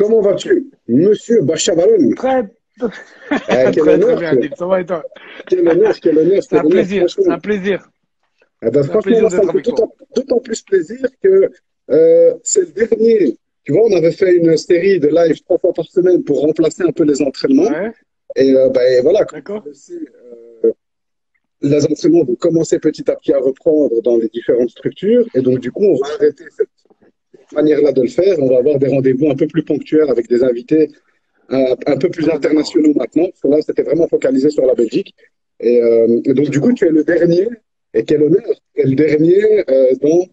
Comment vas-tu, Monsieur Bachavalon? Très, Quel très, très honneur, bien, Adil. Ça va et toi? quel honneur, quel honneur, C'est quel un honneur, plaisir, c'est franchement. un plaisir. C'est un Franchement, moi, plaisir ça d'être me fait avec toi. d'autant plus plaisir que c'est le dernier. Tu vois, on avait fait une série de live 3 fois par semaine pour remplacer un peu les entraînements. Ouais, Et voilà, comme tu d'accord. le sais, les entraînements vont commencer petit à petit à reprendre dans les différentes structures. Et donc, du coup, on va arrêter cette manière-là de le faire. On va avoir des rendez-vous un peu plus ponctuels avec des invités un peu plus Ah, d'accord. internationaux maintenant, parce que là, c'était vraiment focalisé sur la Belgique. Et donc, du coup, tu es le dernier, et quel honneur, tu es le dernier dans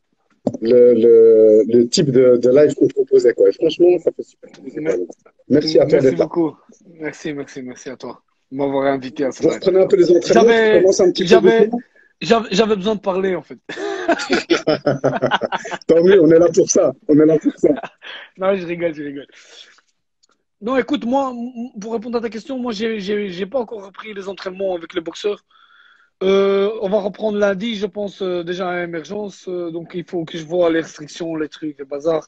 le type de live qu'on proposait. Quoi. Et franchement, ça fait super plaisir. Me- Merci à toi Merci d'être là. beaucoup. Merci à toi de m'avoir invité à ce Vous live. reprenez un peu les entraînements, tu J'avais, commences un petit peu j'avais, doucement. j'avais besoin de parler, en fait. Tant mieux, on est là pour ça. On est là pour ça. Non, je rigole, je rigole. Non, écoute, moi, pour répondre à ta question, moi, j'ai pas encore repris les entraînements avec les boxeurs. On va reprendre lundi, je pense, déjà à émergence. Donc, il faut que je vois les restrictions, les trucs, les bazars.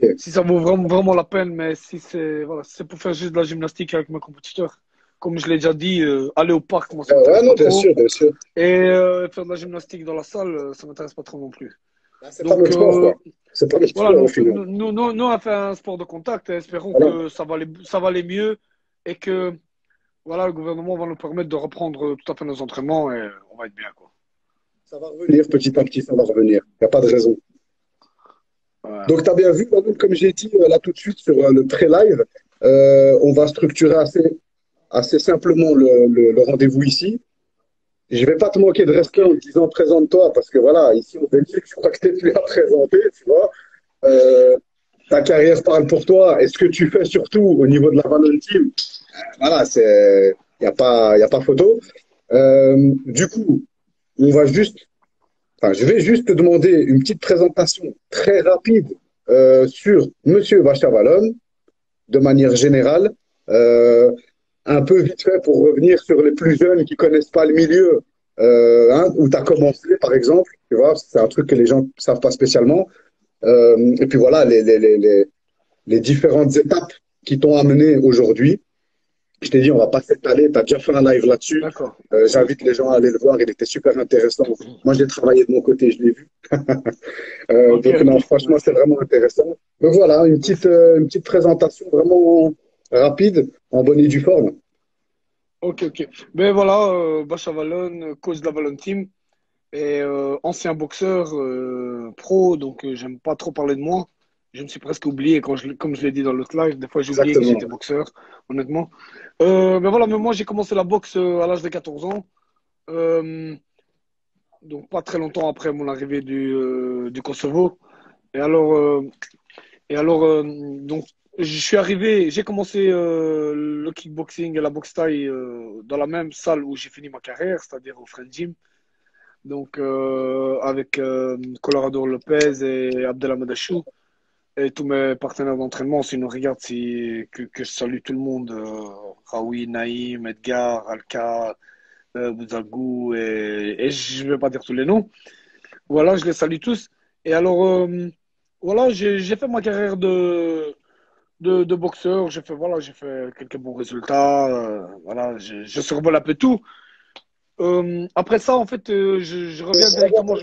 Ok. Si ça vaut vraiment la peine, mais si c'est voilà, si c'est pour faire juste de la gymnastique avec mes compétiteurs, comme je l'ai déjà dit, aller au parc, moi, ça Ouais, m'intéresse non, pas bien trop. sûr, bien sûr. Et faire de la gymnastique dans la salle, ça m'intéresse pas trop non plus. Là, c'est pas Donc, notre sport, quoi. C'est pas notre voilà, sport au donc, final. nous, on a fait un sport de contact et espérons Voilà. que ça va aller mieux et que voilà, le gouvernement va nous permettre de reprendre tout à fait nos entraînements et on va être bien, quoi. Ça va revenir petit à petit, ça va revenir. Il n'y a pas de raison. Ouais. Donc, tu as bien vu, Manu, comme j'ai dit là tout de suite sur le pré-live, on va structurer assez simplement le rendez-vous ici. Je ne vais pas te manquer de Ok. respect en te disant présente-toi, parce que voilà, ici en Belgique, je crois que tu n'es plus à présenter, tu vois. Euh, Ta carrière parle pour toi. Et ce que tu fais surtout au niveau de la Valorant Team, voilà, y a pas photo. Du coup, on va juste Enfin, je vais juste te demander une petite présentation très rapide sur Monsieur Vachavalon, de manière générale, euh, un peu vite fait pour revenir sur les plus jeunes qui connaissent pas le milieu, où tu as commencé, par exemple, tu vois, c'est un truc que les gens ne savent pas spécialement. Et puis voilà, les différentes étapes qui t'ont amené aujourd'hui. Je t'ai dit, on va pas s'étaler. Tu as déjà fait un live là-dessus. D'accord. J'invite les gens à aller le voir. Il était super intéressant. Moi, je l'ai travaillé de mon côté, je l'ai vu. Ok, Donc, non, ok. franchement, c'est Merci. vraiment intéressant. Donc, voilà, Merci. une petite présentation vraiment rapide, en bonne et due forme. Ok, ok. Ben voilà, Bacha Vallon, coach de la Vallon Team et ancien boxeur pro, donc j'aime pas trop parler de moi. Je me suis presque oublié comme je l'ai dit dans l'autre live. Des fois, j'ai oublié que Exactement. j'étais boxeur, honnêtement. Ben voilà, mais moi, j'ai commencé la boxe à l'âge de 14 ans. Euh, donc pas très longtemps après mon arrivée du Kosovo. Et alors, euh, donc, je suis arrivé, j'ai commencé le kickboxing et la boxe thaï dans la même salle où j'ai fini ma carrière, c'est-à-dire au Friend Gym. Donc, avec Colorado Lopez et Abdelhamid Achou et tous mes partenaires d'entraînement. Sinon, regarde que je salue tout le monde Raoui, Naïm, Edgar, Alka, Bouzagou et je ne vais pas dire tous les noms. Voilà, je les salue tous. Et alors, voilà, j'ai fait ma carrière de boxeur. J'ai fait quelques bons résultats. Voilà, je survole un peu tout. Après ça, en fait, je reviens directement.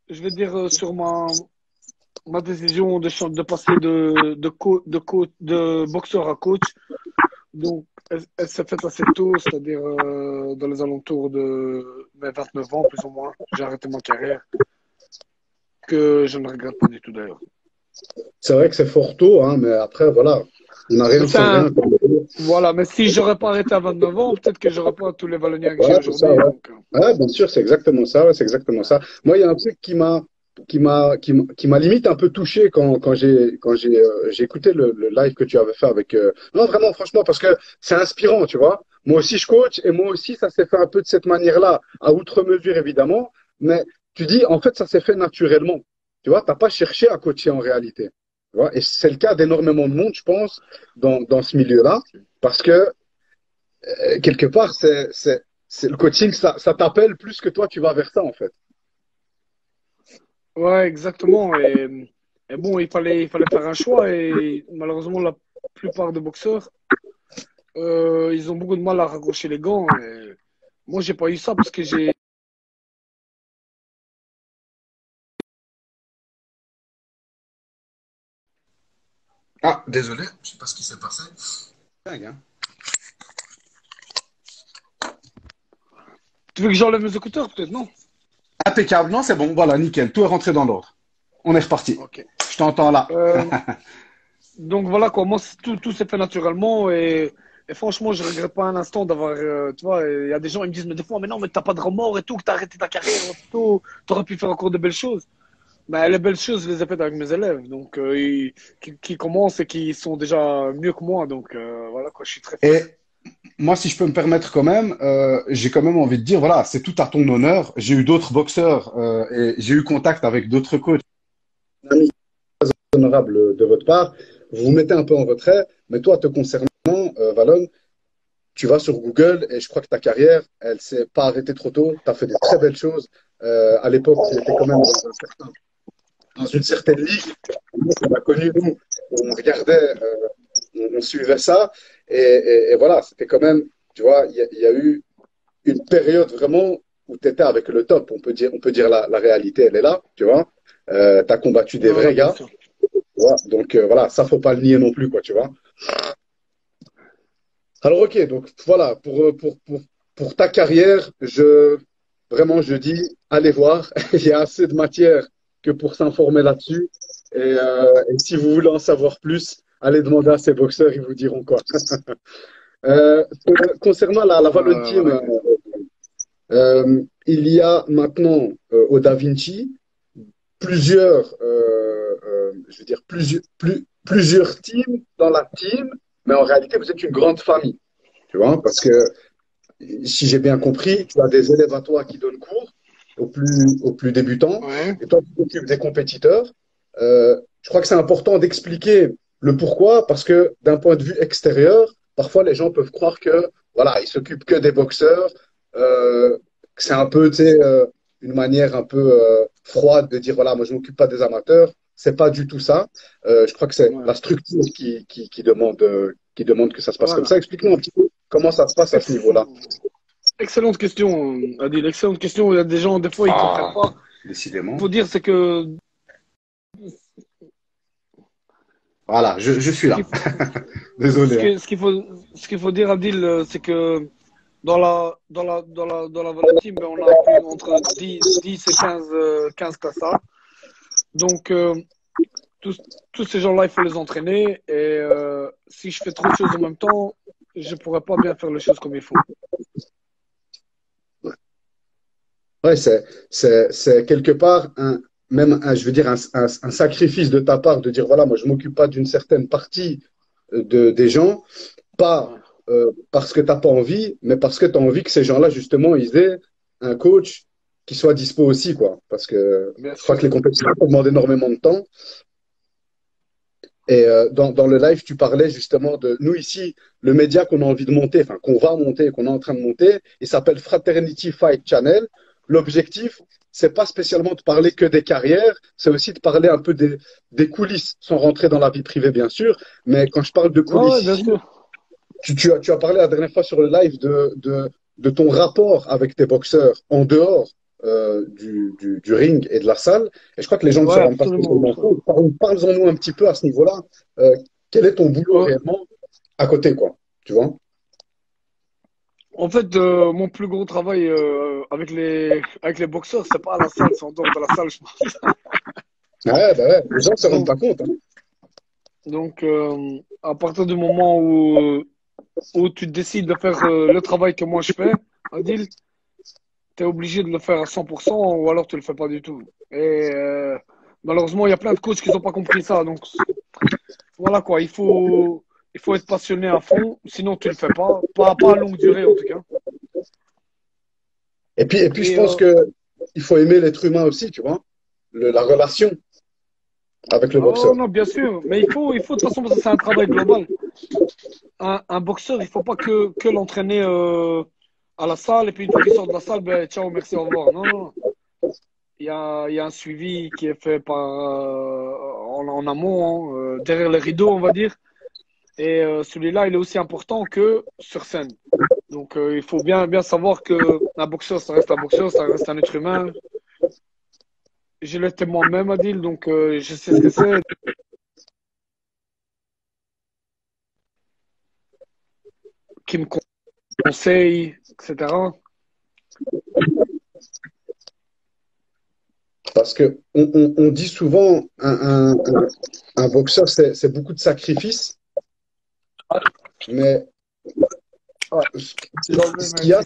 Je vais dire sur ma décision de passer de boxeur à coach. Donc, elle s'est faite assez tôt, c'est-à-dire dans les alentours de mes 29 ans, plus ou moins. J'ai arrêté ma carrière, que je ne regrette pas du tout d'ailleurs. C'est vrai que c'est fort tôt, hein, mais après, voilà, on n'a Mais rien c'est sans un, rien. voilà, mais si j'aurais pas arrêté à 29 ans, peut-être que j'aurais pas tous les Valloniens que j'ai Voilà, c'est ça, aujourd'hui. ouais. Donc, Ouais, bien sûr, c'est exactement ça, ouais, c'est exactement ça. Moi, il y a un truc qui m'a limite un peu touché j'ai écouté le live que tu avais fait avec, non, vraiment, franchement, parce que c'est inspirant, tu vois. Moi aussi, je coach et moi aussi, ça s'est fait un peu de cette manière-là, à outre mesure, évidemment. Mais tu dis, en fait, ça s'est fait naturellement. Tu vois, t'as pas cherché à coacher en réalité. Tu vois, et c'est le cas d'énormément de monde, je pense, dans ce milieu-là, parce que quelque part, c'est le coaching, ça t'appelle plus que toi, tu vas vers ça, en fait. ouais, exactement. Et bon, il fallait faire un choix et malheureusement, la plupart des boxeurs, ils ont beaucoup de mal à raccrocher les gants. Et moi, j'ai pas eu ça parce que j'ai. Ah, désolé, je sais pas ce qui s'est passé. Dingue, hein. Tu veux que j'enlève mes écouteurs, peut-être, non? Impeccable, non, c'est bon, voilà, nickel, tout est rentré dans l'ordre. On est reparti. Ok. Je t'entends là. Euh, donc voilà quoi, moi, tout s'est fait naturellement et franchement, je regrette pas un instant d'avoir. Tu vois, il y a des gens qui me disent, mais des fois, mais non, mais t'as pas de remords et tout, que t'as arrêté ta carrière, et tout, t'aurais pu faire encore de belles choses. Ben, les belles choses, je les ai faites avec mes élèves, donc qui commencent et qui sont déjà mieux que moi, donc voilà quoi, je suis très Et fier. moi, si je peux me permettre quand même, j'ai quand même envie de dire, voilà, c'est tout à ton honneur. J'ai eu d'autres boxeurs et j'ai eu contact avec d'autres coachs. Ami honorable de votre part. Vous vous mettez un peu en retrait, mais toi, te concernant, Valon, tu vas sur Google et je crois que ta carrière, elle s'est pas arrêtée trop tôt. Tu as fait des très belles choses. À l'époque, tu étais quand même dans une certaine ligue. On a connu, nous, on regardait, on suivait ça. Et voilà, c'était quand même, tu vois, il y a eu une période vraiment où tu étais avec le top. On peut dire la réalité, elle est là, tu vois. Tu as combattu des Voilà, vrais bien gars. sûr. Tu vois. Donc voilà, ça faut pas le nier non plus, quoi, tu vois. Alors ok, donc voilà, pour ta carrière, vraiment, je dis, allez voir, il y a assez de matière que pour s'informer là-dessus. Et si vous voulez en savoir plus, allez demander à ces boxeurs, ils vous diront quoi. Euh, concernant la Valon Team, Voilà. il y a maintenant au Da Vinci plusieurs, je veux dire, plusieurs teams dans la team, mais en réalité, vous êtes une grande famille, tu vois, parce que si j'ai bien compris, tu as des élèves à toi qui donnent cours aux plus débutants, Ouais. et toi, tu t'occupes des compétiteurs. Je crois que c'est important d'expliquer le pourquoi, parce que d'un point de vue extérieur, parfois les gens peuvent croire que voilà, ils s'occupent que des boxeurs, que c'est un peu, tu sais, une manière un peu froide de dire voilà, moi je m'occupe pas des amateurs. C'est pas du tout ça. Je crois que c'est la Ouais. structure qui demande que ça se passe comme Voilà. ça. Explique-nous un petit peu comment ça se passe à ce Ex- niveau-là. Excellente question, Adil. Excellente question. Il y a des gens, des fois, ils comprennent Ah, pas. Il décidément. faut dire, c'est que Voilà, je suis ce là. qu'il Désolé, hein. ce qu'il faut dire, Adil, c'est que dans la Volley Team, ben, on a plus entre 10 et 15 classes. Donc, tous, tous ces gens-là, il faut les entraîner. Et si je fais trop de choses en même temps, je pourrais pas bien faire les choses comme il faut. Ouais, c'est quelque part je veux dire, un sacrifice de ta part de dire, voilà, moi, je m'occupe pas d'une certaine partie des gens, pas Ouais. parce que t'as pas envie, mais parce que tu as envie que ces gens-là, justement, ils aient un coach qui soit dispo aussi, quoi. Parce que Bien je crois sûr. que les compétitions demandent énormément de temps. Et dans le live, tu parlais justement de nous ici, le média qu'on a envie de monter, enfin qu'on va monter, qu'on est en train de monter, il s'appelle Fraternity Fight Channel. L'objectif, c'est pas spécialement de parler que des carrières, c'est aussi de parler un peu des coulisses, sans rentrer dans la vie privée bien sûr. Mais quand je parle de Ouais, ouais, coulisses bien ici, sûr. tu as parlé la dernière fois sur le live de ton rapport avec tes boxeurs en dehors du ring et de la salle. Et je crois que les gens ne se Ouais, rendent pas absolument, spécialement absolument. compte. Parle-en-nous un petit peu à ce niveau-là. Euh, quel est ton boulot Ouais. réellement à côté, quoi? Tu vois? En fait, mon plus gros travail avec les boxeurs, c'est pas à la salle, c'est en dehors de la salle, je pense. Ouais, bah ouais, les gens ne se rendent Donc, pas compte, hein. à partir du moment où tu décides de faire le travail que moi je fais, Adil, tu es obligé de le faire à 100% ou alors tu le fais pas du tout. Et malheureusement, il y a plein de coachs qui n'ont pas compris ça. Donc, voilà quoi, il faut être passionné à fond, sinon tu le fais pas. Pas à longue durée en tout cas. Et puis, je Et pense que il faut aimer l'être humain aussi, tu vois? La relation avec le oh boxeur. non, bien sûr, mais il faut de toute façon, parce que c'est un travail global. Un boxeur, il faut pas que l'entraîner à la salle et puis une fois qu'il sort de la salle, ben, ciao, merci, au revoir. Non, non, non. Il y a un suivi qui est fait en amont, hein, derrière les rideaux, on va dire. Et celui-là, il est aussi important que sur scène. Donc, il faut bien savoir que un boxeur, ça reste un boxeur, ça reste un être humain. Je l'étais moi-même, Adil, donc je sais ce que c'est, qui me conseille, etc. Parce que on dit souvent un boxeur, c'est beaucoup de sacrifices, mais Ouais, j'ai enlevé ce mes qu'il y a,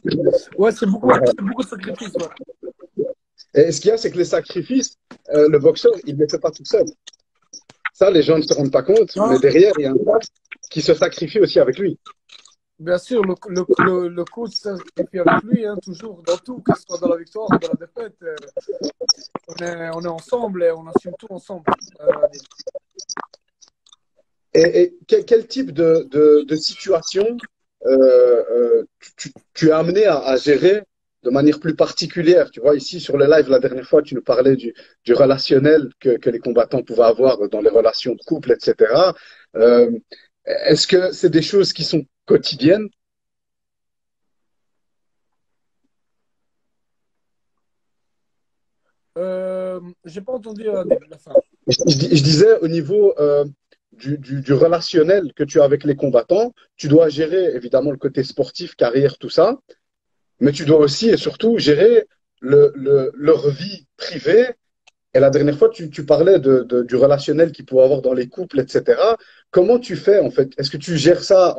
Ouais, c'est beaucoup de sacrifices. Ouais. et ce qu'il y a, c'est que les sacrifices, le boxeur, il ne les fait pas tout seul. Ça, les gens ne se rendent pas compte, mais Non, derrière, il y a un coach qui se sacrifie aussi avec lui. bien sûr, le coach sacrifie avec lui, hein, toujours, dans tout, que ce soit dans la victoire ou dans la défaite. On est ensemble et on assume tout ensemble. Adil. Et quel type de situation tu es amené à gérer de manière plus particulière? Tu vois, ici sur le live, la dernière fois, tu nous parlais du relationnel que les combattants pouvaient avoir dans les relations de couple, etc. Euh, Est-ce que c'est des choses qui sont quotidiennes? J'ai pas entendu Adil, la fin. Je disais au niveau du relationnel que tu as avec les combattants, tu dois gérer évidemment le côté sportif, carrière, tout ça, mais tu dois aussi et surtout gérer leur vie privée. Et la dernière fois, tu parlais du relationnel qu'il peut avoir dans les couples, etc. Comment tu fais en fait? Est-ce que tu gères ça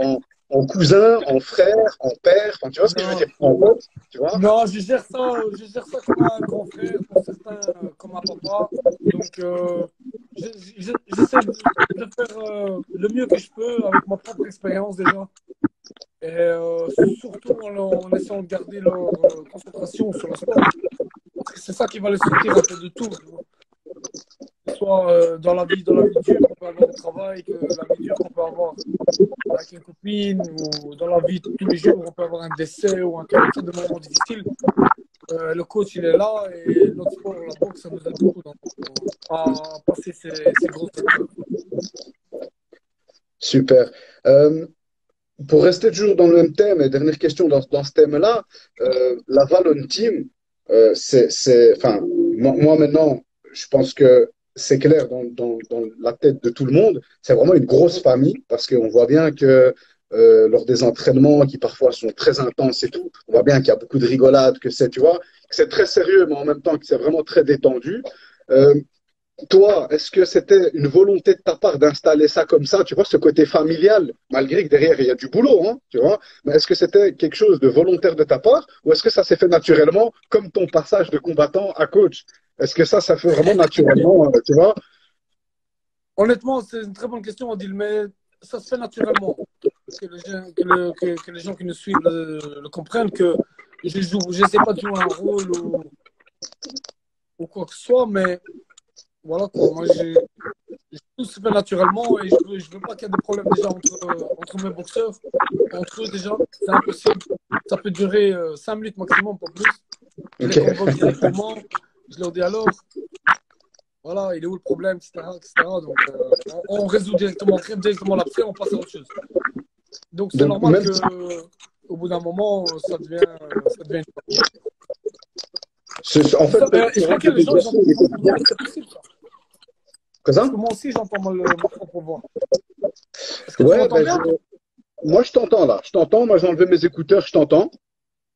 en cousin, en frère, en père? Enfin, tu vois ce que je veux dire? Non, En pote, tu vois? non, je gère ça comme un grand frère, pour certains, comme un papa. Donc, j'essaie de faire le mieux que je peux avec ma propre expérience déjà. Et surtout en essayant de garder leur concentration sur le sport. Parce que c'est ça qui va les sortir un peu de tout. Tu vois. Que ce soit dans la vie dure qu'on peut avoir au travail, que la vie dure qu'on peut avoir avec une copine, ou dans la vie de tous les jours, on peut avoir un décès ou un cas de moment difficile. Le coach, il est là et notre sport, la boxe, ça nous aide beaucoup à passer ces grosses épreuves. Super. Euh, pour rester toujours dans le même thème, et dernière question dans ce thème-là, la Valon Team, enfin, moi maintenant, je pense que c'est clair dans la tête de tout le monde, c'est vraiment une grosse famille parce qu'on voit bien que lors des entraînements qui parfois sont très intenses et tout, on voit bien qu'il y a beaucoup de rigolade, que c'est, tu vois, que c'est très sérieux, mais en même temps que c'est vraiment très détendu. Euh, Toi, est-ce que c'était une volonté de ta part d'installer ça comme ça, tu vois, ce côté familial, malgré que derrière il y a du boulot, hein, tu vois, mais est-ce que c'était quelque chose de volontaire de ta part ou est-ce que ça s'est fait naturellement, comme ton passage de combattant à coach? Est-ce que ça fait vraiment naturellement, tu vois? Honnêtement, c'est une très bonne question, Odile, mais ça se fait naturellement. Que les gens, que les gens qui nous suivent le comprennent, que je sais pas de jouer un rôle ou quoi que ce soit, mais voilà quoi. Moi, tout se fait naturellement et je veux pas qu'il y ait des problèmes déjà entre mes boxeurs, entre eux déjà. C'est impossible. Ça peut durer 5 minutes maximum, pas plus. Je les convoque Ok. directement, je leur dis alors, voilà, il est où le problème, etc., etc. Donc, on résout directement, on crève directement l'abcès, on passe à autre chose. Donc, c'est Donc, normal même que si au bout d'un moment, ça devient une famille. en fait, Et je crois que les gens, ils entendent beaucoup de bruit, c'est possible ça. que Parce ça? que moi aussi, j'entends ma propre voix. Est-ce que tu Ouais, m'entends ben bien? moi je t'entends là, je t'entends, moi j'ai enlevé mes écouteurs, je t'entends,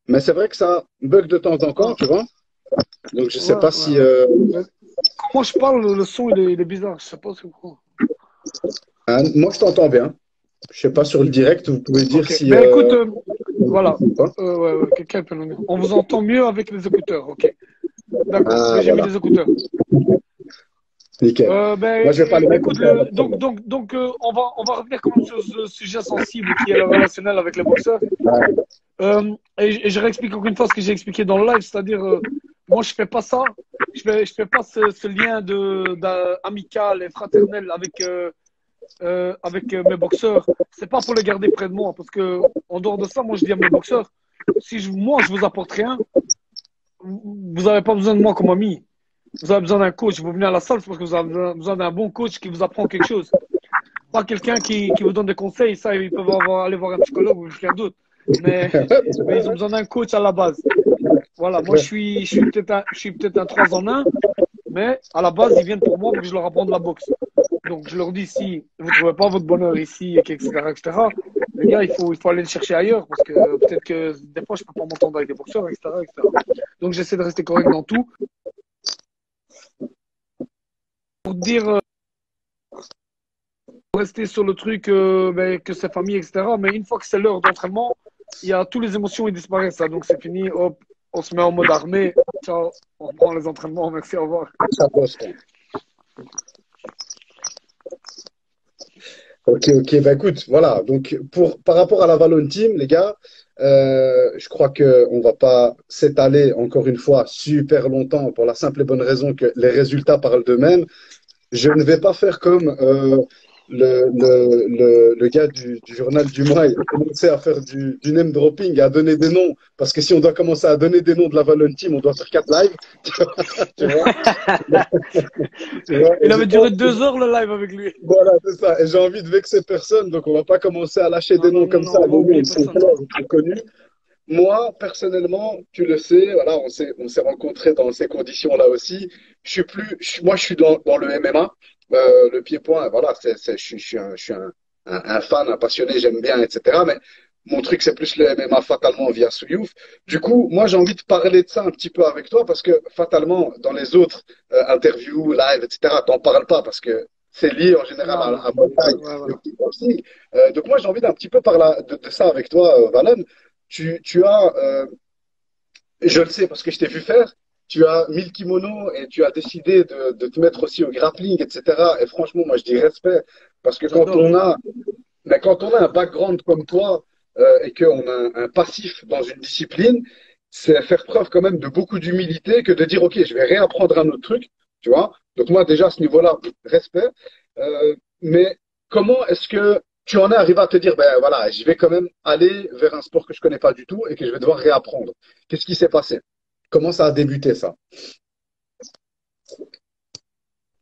mais c'est vrai que ça bug de temps en temps, Ah, tu vois. Donc je sais ouais, pas ouais, si, ouais. Mais quand moi je parle, le son il est bizarre. Je sais pas c'est quoi. hein, moi je t'entends bien. Je sais pas sur le direct, vous pouvez dire Ok. si Ben écoute, voilà. ou pas. Ouais, ouais, quelqu'un peut nous dire. On vous entend mieux avec les écouteurs. Ok. D'accord. Ah Ben j'ai mis voilà, les écouteurs. nickel. Moi Ben je vais pas le mettre comme écoute, ça, y a pas de donc, problème. donc, donc on va revenir quand même sur ce sujet sensible qui est le relationnel avec les boxeurs. Ouais. Et je réexplique encore une fois ce que j'ai expliqué dans le live, c'est-à-dire, moi, je fais pas ça. Je fais pas ce lien amical et fraternel avec mes boxeurs. C'est pas pour les garder près de moi, parce que en dehors de ça, moi, je dis à mes boxeurs, si moi, je vous apporte rien, vous n'avez pas besoin de moi comme ami. vous avez besoin d'un coach, vous venez à la salle, c'est parce que vous avez besoin d'un bon coach qui vous apprend quelque chose. Pas quelqu'un qui vous donne des conseils, ça, ils peuvent aller voir un psychologue ou quelqu'un d'autre. Mais ils ont besoin d'un coach à la base. Voilà, moi, je suis peut-être un 3 en 1, mais à la base, ils viennent pour moi pour que je leur apprenne la boxe. Donc, je leur dis, si vous ne trouvez pas votre bonheur ici, etc., etc., les gars, il faut aller le chercher ailleurs parce que peut-être que des fois, je ne peux pas m'entendre avec des boxeurs, etc., etc. Donc, j'essaie de rester correct dans tout. Pour dire, rester sur le truc que c'est famille, etc. Mais une fois que c'est l'heure d'entraînement, il y a toutes les émotions, ils disparaissent. Ça. Donc, c'est fini, hop, on se met en mode armé. Ciao, on reprend les entraînements, merci, au revoir. Ça bosse, quoi. Ok, bah écoute, voilà. Donc, par rapport à la Valone Team, les gars, je crois que on va pas s'étaler encore une fois super longtemps pour la simple et bonne raison que les résultats parlent d'eux-mêmes. Je ne vais pas faire comme le gars du journal du mois. Il a commencé à faire du name dropping, à donner des noms. Parce que si on doit commencer à donner des noms de la Valone Team, on doit faire 4 lives. Tu vois, tu vois. Et Il j'ai avait pas duré envie- 2 heures le live avec lui. Voilà, c'est ça. Et j'ai envie de vexer personne. Donc, on va pas commencer à lâcher Non, des non, noms non, comme non, ça. on va Les noms, oublier ils sont personne. clairs, ils sont connus. Moi, personnellement, tu le sais, voilà, on s'est rencontrés dans ces conditions-là aussi. Moi, je suis dans le MMA, le pied-point, voilà, je suis un fan, un passionné, j'aime bien, etc. Mais mon truc, c'est plus le MMA fatalement via Souyouf. Du coup, moi, j'ai envie de parler de ça un petit peu avec toi parce que fatalement, dans les autres interviews, live, etc., t'en parles pas parce que c'est lié en général Non, non. à Muay Thai Ouais, et au voilà. kickboxing. Donc moi, j'ai envie d'un petit peu parler de ça avec toi, Valon. Tu as, je le sais parce que je t'ai vu faire, tu as mis le kimono et tu as décidé de te mettre aussi au grappling, etc. Et franchement, moi, je dis respect parce que J'adore. quand on a un background comme toi et qu'on a un passif dans une discipline, c'est faire preuve quand même de beaucoup d'humilité que de dire, OK, je vais réapprendre un autre truc, tu vois. Donc moi, déjà, à ce niveau-là, respect. Mais comment est-ce que tu en es arrivé à te dire, ben voilà, je vais quand même aller vers un sport que je connais pas du tout et que je vais devoir réapprendre. Qu'est-ce qui s'est passé? Comment ça a débuté ça?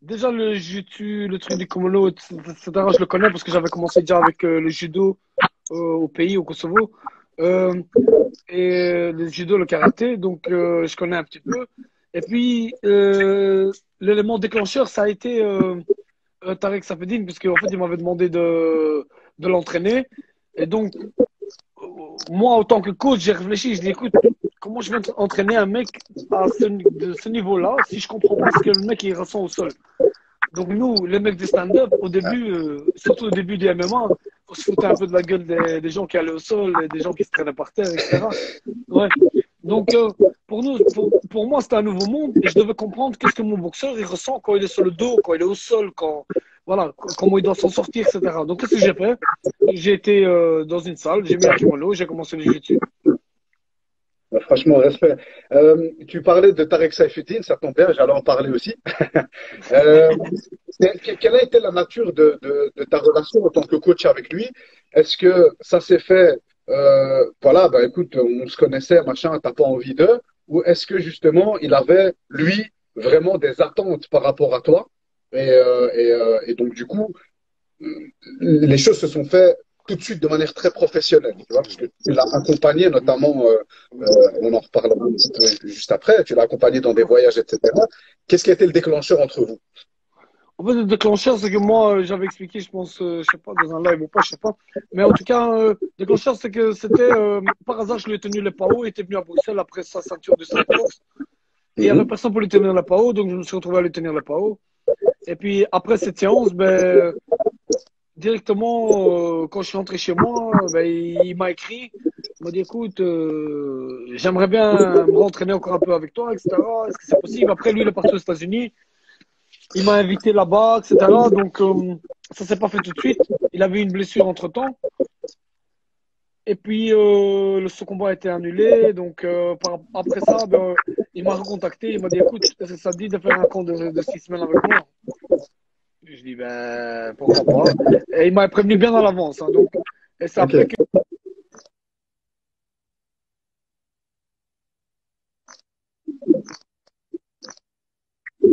Déjà, le jiu-jitsu, le truc du kimono, etc., je le connais parce que j'avais commencé déjà avec le judo au pays, au Kosovo. Euh, et le judo, le karaté, donc je connais un petit peu. Et puis, l'élément déclencheur, ça a été Tarek Safedine, parce qu'en fait, il m'avait demandé de l'entraîner. Et donc, moi, en tant que coach, j'ai réfléchi, je dis, écoute, comment je vais entraîner un mec de ce niveau-là si je comprends pas ce que le mec il ressent au sol. Donc nous, les mecs du stand-up, au début, surtout au début du MMA, on se foutait un peu de la gueule des gens qui allaient au sol, et des gens qui se traînaient par terre, etc. Ouais. Donc pour nous, pour moi, c'était un nouveau monde et je devais comprendre qu'est-ce que mon boxeur il ressent quand il est sur le dos, quand il est au sol, quand voilà, comment il doit s'en sortir, etc. Donc qu'est-ce que j'ai fait? J'ai été dans une salle, j'ai mis un kimono, j'ai commencé le jiu-jitsu. Franchement, respect. Tu parlais de Tarek Saifuddin, ça tombe bien, j'allais en parler aussi. Euh, Quelle a été la nature de ta relation en tant que coach avec lui? Est-ce que ça s'est fait, voilà, bah écoute, on se connaissait, machin, t'as pas envie d'eux? Ou est-ce que justement, il avait, lui, vraiment des attentes par rapport à toi? Et donc, du coup, les choses se sont faites tout de suite de manière très professionnelle, tu vois, parce que tu l'as accompagné notamment, on en reparlera un petit peu juste après, tu l'as accompagné dans des voyages, etc. Qu'est-ce qui a été le déclencheur entre vous? En fait, le déclencheur, c'est que moi, j'avais expliqué, je pense, je sais pas, dans un live ou pas, je sais pas. Mais en tout cas, le déclencheur, c'est que c'était, par hasard, je lui ai tenu les PAO, il était venu à Bruxelles après sa ceinture de streetbox. Et il y avait Mhm. personne pour lui tenir la PAO, donc je me suis retrouvé à lui tenir la PAO. Et puis, après cette séance, ben, directement, quand je suis rentré chez moi, ben, il m'a écrit. Il m'a dit, écoute, j'aimerais bien me rentraîner encore un peu avec toi, etc. Est-ce que c'est possible? Après, lui, il est parti aux États-Unis. Il m'a invité là-bas, etc. Donc, ça s'est pas fait tout de suite. Il avait une blessure entre-temps. Et puis, ce combat a été annulé. Donc, après ça, ben, il m'a recontacté. Il m'a dit, écoute, est-ce que ça te dit de faire un camp de 6 semaines avec moi? Je dis, ben, pourquoi pas. Et il m'a prévenu bien à l'avance. Hein, donc, et c'est après Ok. que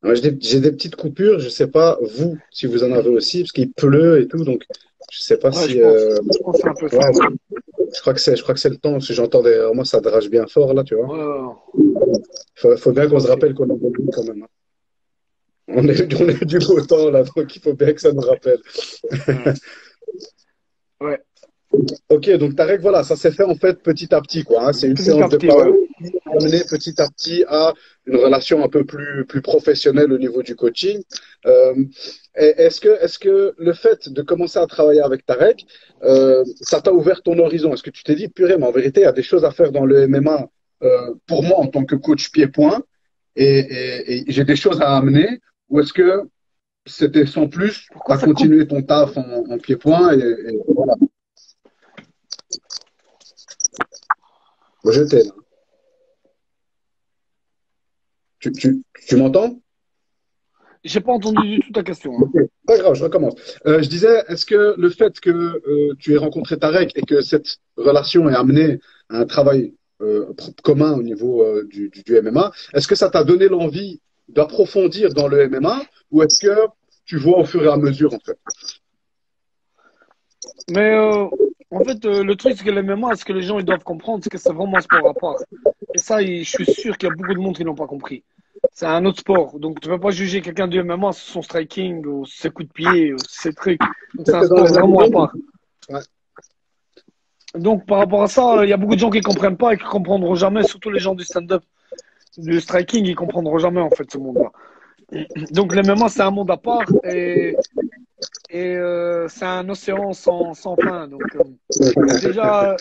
Moi, j'ai des petites coupures, je sais pas, vous, si vous en avez aussi, parce qu'il pleut et tout, donc je sais pas Ouais, si. je pense que c'est un peu ça, Ouais, ouais. je crois que c'est le temps, parce que j'entends moi, ça drache bien fort, là, tu vois. Ouais, Faut bien qu'on moi se aussi. rappelle qu'on est en Belgique quand même, hein. On est du beau temps, là, donc il faut bien que ça nous rappelle. Ouais. Ouais. Ok, donc Tarek, voilà, ça s'est fait en fait petit à petit, quoi, hein. C'est une Petit séance à de petit, ouais. parole qui a amené petit à petit à une relation un peu plus professionnelle au niveau du coaching. Euh, est-ce que le fait de commencer à travailler avec Tarek, ça t'a ouvert ton horizon? Est-ce que tu t'es dit, purée, mais en vérité, il y a des choses à faire dans le MMA pour moi en tant que coach pied-point et j'ai des choses à amener? Ou est-ce que c'était sans plus, Pourquoi à ça coupe? continuer ton taf en pied-point et voilà, je t'aide. Tu m'entends? J'ai pas entendu du tout ta question, hein. Ok, pas grave, je recommence. Je disais, est-ce que le fait que tu aies rencontré Tarek et que cette relation ait amené à un travail commun au niveau du MMA, est-ce que ça t'a donné l'envie d'approfondir dans le MMA ou est-ce que tu vois au fur et à mesure en fait? Mais en fait, le truc, c'est que les MMA, ce que les gens ils doivent comprendre, c'est que c'est vraiment un sport à part. Et ça, je suis sûr qu'il y a beaucoup de monde qui n'ont pas compris. C'est un autre sport. Donc, tu ne peux pas juger quelqu'un du MMA sur son striking ou ses coups de pied ou ses trucs. Donc, c'est un C'était dans sport les vraiment à années 2000? part. Ouais. Donc, par rapport à ça, il y a beaucoup de gens qui comprennent pas et qui comprendront jamais, surtout les gens du stand-up, du striking, ils comprendront jamais, en fait, ce monde-là. Donc, les MMA, c'est un monde à part et c'est un océan sans fin. Donc, déjà,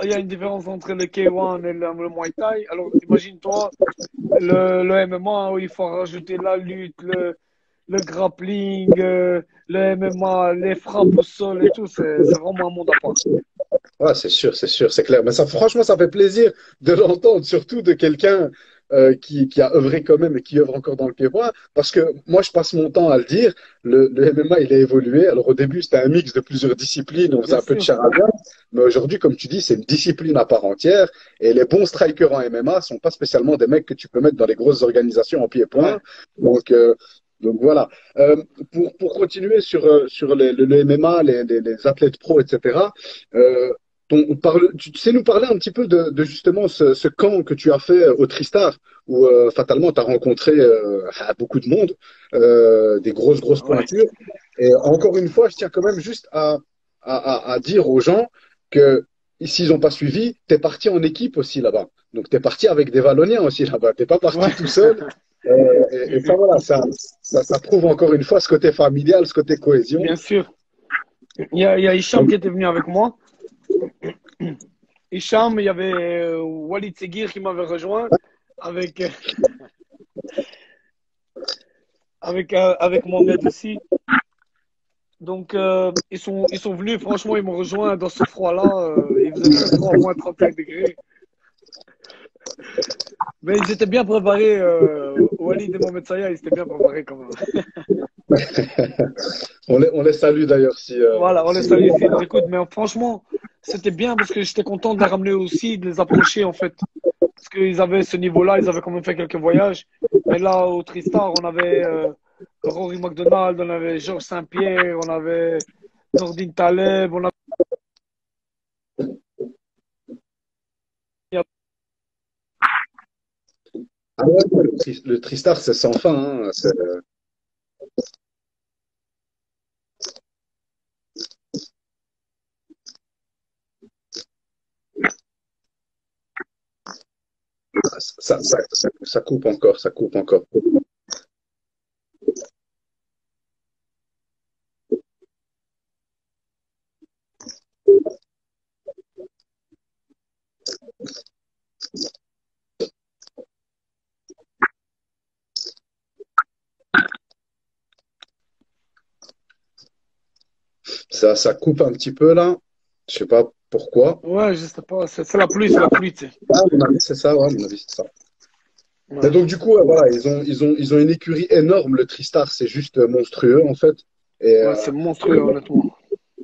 il y a une différence entre le K1 et le Muay Thai. Alors, imagine-toi le MMA où il faut rajouter la lutte, le grappling, le MMA, les frappes au sol et tout. C'est vraiment un monde à part. Ouais, c'est clair. Mais ça, franchement, ça fait plaisir de l'entendre, surtout de quelqu'un qui a œuvré quand même et qui œuvre encore dans le pied-point. Parce que moi, je passe mon temps à le dire, le MMA, il a évolué. Alors, au début, c'était un mix de plusieurs disciplines, on faisait Bien un peu de sûr. charabia. Mais aujourd'hui, comme tu dis, c'est une discipline à part entière. Et les bons strikers en MMA sont pas spécialement des mecs que tu peux mettre dans les grosses organisations en pied-point. Ouais. Donc, euh, donc voilà. Pour continuer sur le MMA, les athlètes pro, etc. Tu sais nous parler un petit peu de justement ce camp que tu as fait au Tristar, où fatalement tu as rencontré beaucoup de monde, des grosses Ouais. pointures. Et encore une fois, je tiens quand même juste à dire aux gens que s'ils n'ont pas suivi, tu es parti en équipe aussi là-bas. Donc tu es parti avec des Valloniens aussi là-bas. Tu n'es pas Ouais. parti tout seul. Et ça, voilà, ça prouve encore une fois ce côté familial, ce côté cohésion. Bien sûr. Il y a Hicham qui était venu avec moi. Hicham, il y avait Walid Seguir qui m'avait rejoint avec, avec Mohamed aussi. Donc, ils sont venus, franchement, ils m'ont rejoint dans ce froid-là. Il faisait très froid, moins 35 degrés. Mais ils étaient bien préparés. Walid et Mohamed Saya, ils étaient bien préparés quand même. On les salue d'ailleurs Voilà, on les si... salue s'ils nous écoutent. Mais franchement, c'était bien parce que j'étais content de les ramener aussi, de les approcher en fait. Parce qu'ils avaient ce niveau-là, ils avaient quand même fait quelques voyages. Mais là, au Tristar, on avait Rory McDonald, on avait Georges Saint-Pierre, on avait Nordine Taleb, on avait. Ah ouais, le Tristar, c'est sans fin, hein. Ça coupe encore, ça coupe encore. Ça coupe un petit peu là. Je sais pas pourquoi. Ouais, je sais pas, c'est la pluie, c'est la pluie, tu sais. Ah, à mon avis, c'est ça, ouais, à mon avis, c'est ça. Mais Ouais, donc, du coup, voilà, ils ont une écurie énorme. Le Tristar, c'est juste monstrueux, en fait. Et, ouais, euh, c'est monstrueux, honnêtement.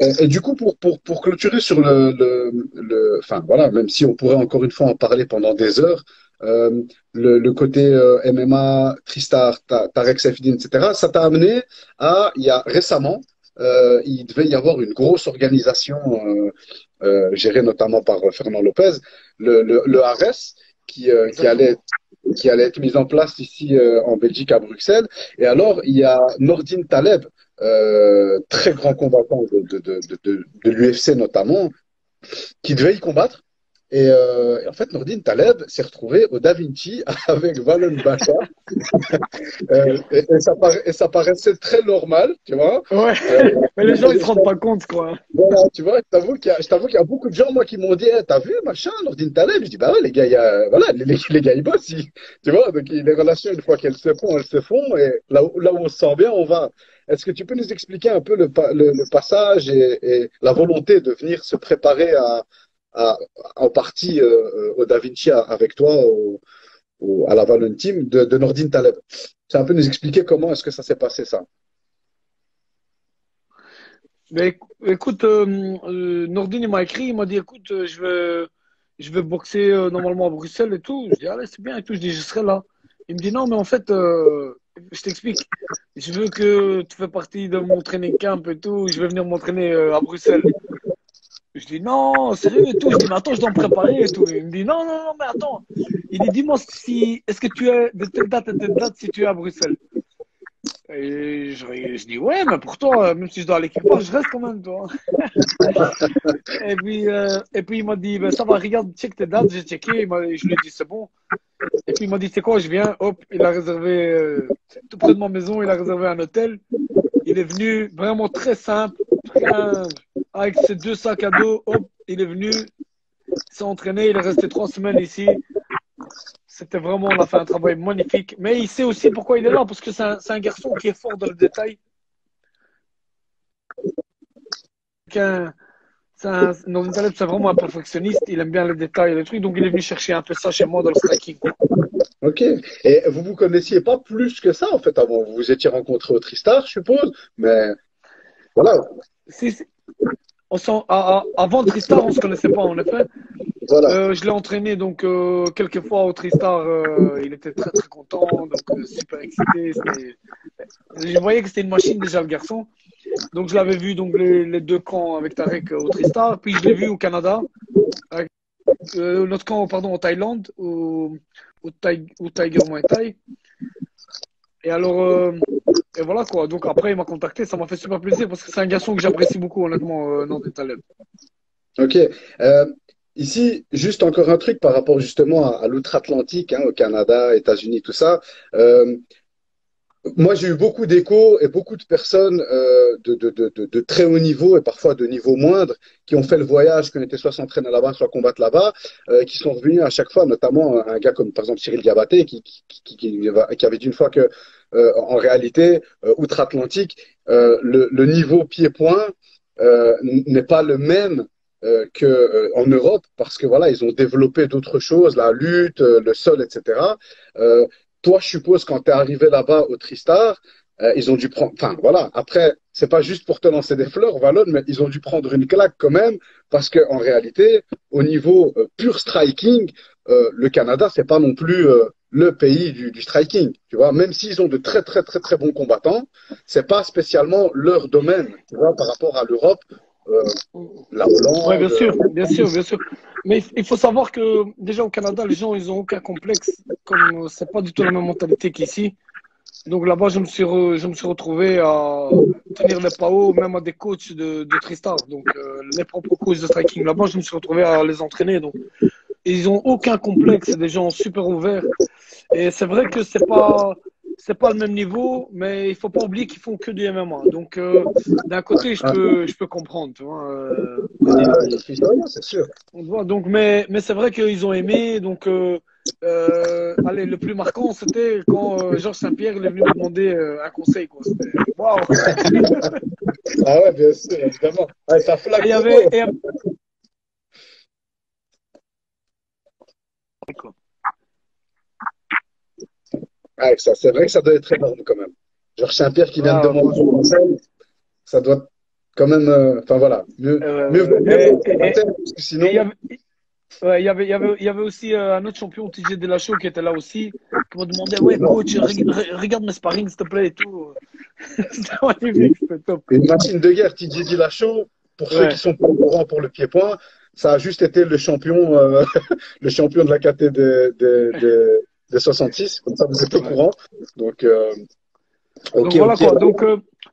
et du coup, pour clôturer sur enfin, voilà, même si on pourrait encore une fois en parler pendant des heures, le côté MMA, Tristar, Tarek Saifuddin, etc. Ça t'a amené à, il y a récemment, il devait y avoir une grosse organisation gérée notamment par Fernand Lopez, le ARES, Exactement. qui allait être mise en place ici en Belgique, à Bruxelles. Et alors, il y a Nordine Taleb, très grand combattant de l'UFC notamment, qui devait y combattre. Et en fait, Nordine Taleb s'est retrouvé au Da Vinci avec Valon Bachar. Et ça paraissait très normal, tu vois. Ouais, mais les gens, ils se rendent pas compte, quoi. Voilà, tu vois, je t'avoue qu'il y a beaucoup de gens, moi, qui m'ont dit, eh, t'as vu, machin, Nordine Taleb? Je dis, bah ouais, les gars, voilà, les gars, ils bossent, tu vois, donc les relations, une fois qu'elles se font, elles se font, et là où on se sent bien, on va. Est-ce que tu peux nous expliquer un peu le passage et la volonté de venir se préparer à, en partie au Da Vinci avec toi, à la Valon Team de Nordine Taleb? C'est un peu nous expliquer comment est-ce que ça s'est passé, ça. Mais écoute, Nordine, il m'a écrit, il m'a dit, écoute, je vais boxer normalement à Bruxelles et tout. Je dis, allez, c'est bien et tout. Je dis, je serai là. Il me dit, non, mais en fait, je t'explique. Je veux que tu fais partie de mon training camp et tout. Je vais venir m'entraîner à Bruxelles. Je dis, non, sérieux et tout. Je dis, mais attends, je dois me préparer et tout. Il me dit, non, non, non, mais attends. Il dit, dis-moi si, est-ce que tu es de telle date à telle date si tu es à Bruxelles? Et je dis, ouais, mais pourtant, même si je dois à l'équipage, je reste quand même, toi. Et puis il m'a dit, ben, ça va, regarde, check tes dates. J'ai checké, je lui ai dit, c'est bon. Et puis il m'a dit, c'est quoi, je viens, hop, il a réservé, tout près de ma maison, il a réservé un hôtel. Il est venu vraiment très simple, très, avec ses deux sacs à dos, hop, il est venu, s'est entraîné, il est resté 3 semaines ici. C'était vraiment, on a fait un travail magnifique. Mais il sait aussi pourquoi il est là, parce que c'est un garçon qui est fort dans le détail. Qu'un- Dans une talent, c'est vraiment un perfectionniste. Il aime bien les détails et les trucs. Donc, il est venu chercher un peu ça chez moi dans le striking, quoi. Ok. Et vous connaissiez pas plus que ça, en fait, avant. Vous vous étiez rencontrés au Tristar, je suppose. Mais voilà. Si, si. Avant Tristar, on se connaissait pas, en effet. Voilà. Je l'ai entraîné donc quelques fois au Tristar. Il était très très content, donc super excité. Je voyais que c'était une machine déjà le garçon. Donc je l'avais vu donc les deux camps avec Tarek au Tristar. Puis je l'ai vu au Canada, avec notre camp pardon en Thaïlande, au Tiger Muay Thai. Et alors et voilà quoi. Donc après il m'a contacté, ça m'a fait super plaisir parce que c'est un garçon que j'apprécie beaucoup honnêtement, Nordin Taleb. Ok. Euh, Ici, juste encore un truc par rapport justement à l'outre-Atlantique, hein, au Canada, États-Unis, tout ça. Euh, Moi, j'ai eu beaucoup d'échos et beaucoup de personnes de très haut niveau et parfois de niveau moindre qui ont fait le voyage, qui ont été soit s'entraîner là-bas, soit combattre là-bas, qui sont revenus à chaque fois, notamment un gars comme par exemple Cyril Diabaté qui avait dit une fois que en réalité, outre-Atlantique, le niveau pied-point n'est pas le même que en Europe parce que voilà, ils ont développé d'autres choses, la lutte, le sol, etc. Euh, Toi, je suppose, quand tu es arrivé là-bas au Tristar, ils ont dû prendre. Enfin, voilà. Après, c'est pas juste pour te lancer des fleurs, Valon, mais ils ont dû prendre une claque quand même, parce qu'en réalité, au niveau pur striking, le Canada, c'est pas non plus le pays du striking. Tu vois, même s'ils ont de très, très, très, très bons combattants, c'est pas spécialement leur domaine, tu vois, par rapport à l'Europe, euh, la Ouais, bien Hollande. sûr, bien sûr, bien sûr. Mais il faut savoir que déjà au Canada, les gens, ils ont aucun complexe, comme c'est pas du tout la même mentalité qu'ici. Donc là-bas, je me suis retrouvé à tenir les PAO, même à des coachs de Tristar. Donc les propres coachs de striking là-bas, je me suis retrouvé à les entraîner. Donc ils ont aucun complexe, c'est des gens super ouverts. Et c'est vrai que c'est pas le même niveau, mais il faut pas oublier qu'ils font que du MMA. Donc d'un côté, je peux comprendre, tu vois. C'est sûr. On voit, donc, mais c'est vrai qu'ils ont aimé. Donc, allez, le plus marquant, c'était quand Georges Saint-Pierre il est venu me demander un conseil. Quoi. C'était waouh! Ah ouais, bien sûr, évidemment. Ouais, ça Et flaque il y pour avait. eux. Ouais, ça, c'est vrai que ça doit être énorme quand même. Genre Saint-Pierre qui vient de Ah, demander son franchement. conseil, ça doit quand même. Enfin voilà, Et mieux vaut il terme, parce que y sinon. avait, Ouais, il y avait aussi un autre champion, TJ Delachaud, qui était là aussi, qui m'a demandé, ouais, coach, regarde mes sparring, s'il te plaît, et tout. C'était Une, magnifique, c'était top. une machine de guerre, TJ Dillashaw, pour ceux qui Ouais, sont pas au courant pour le pied-point, ça a juste été le champion, le champion de la KT de 66, comme ça vous êtes au ouais. courant. Donc, ok, Donc voilà ok. quoi. Donc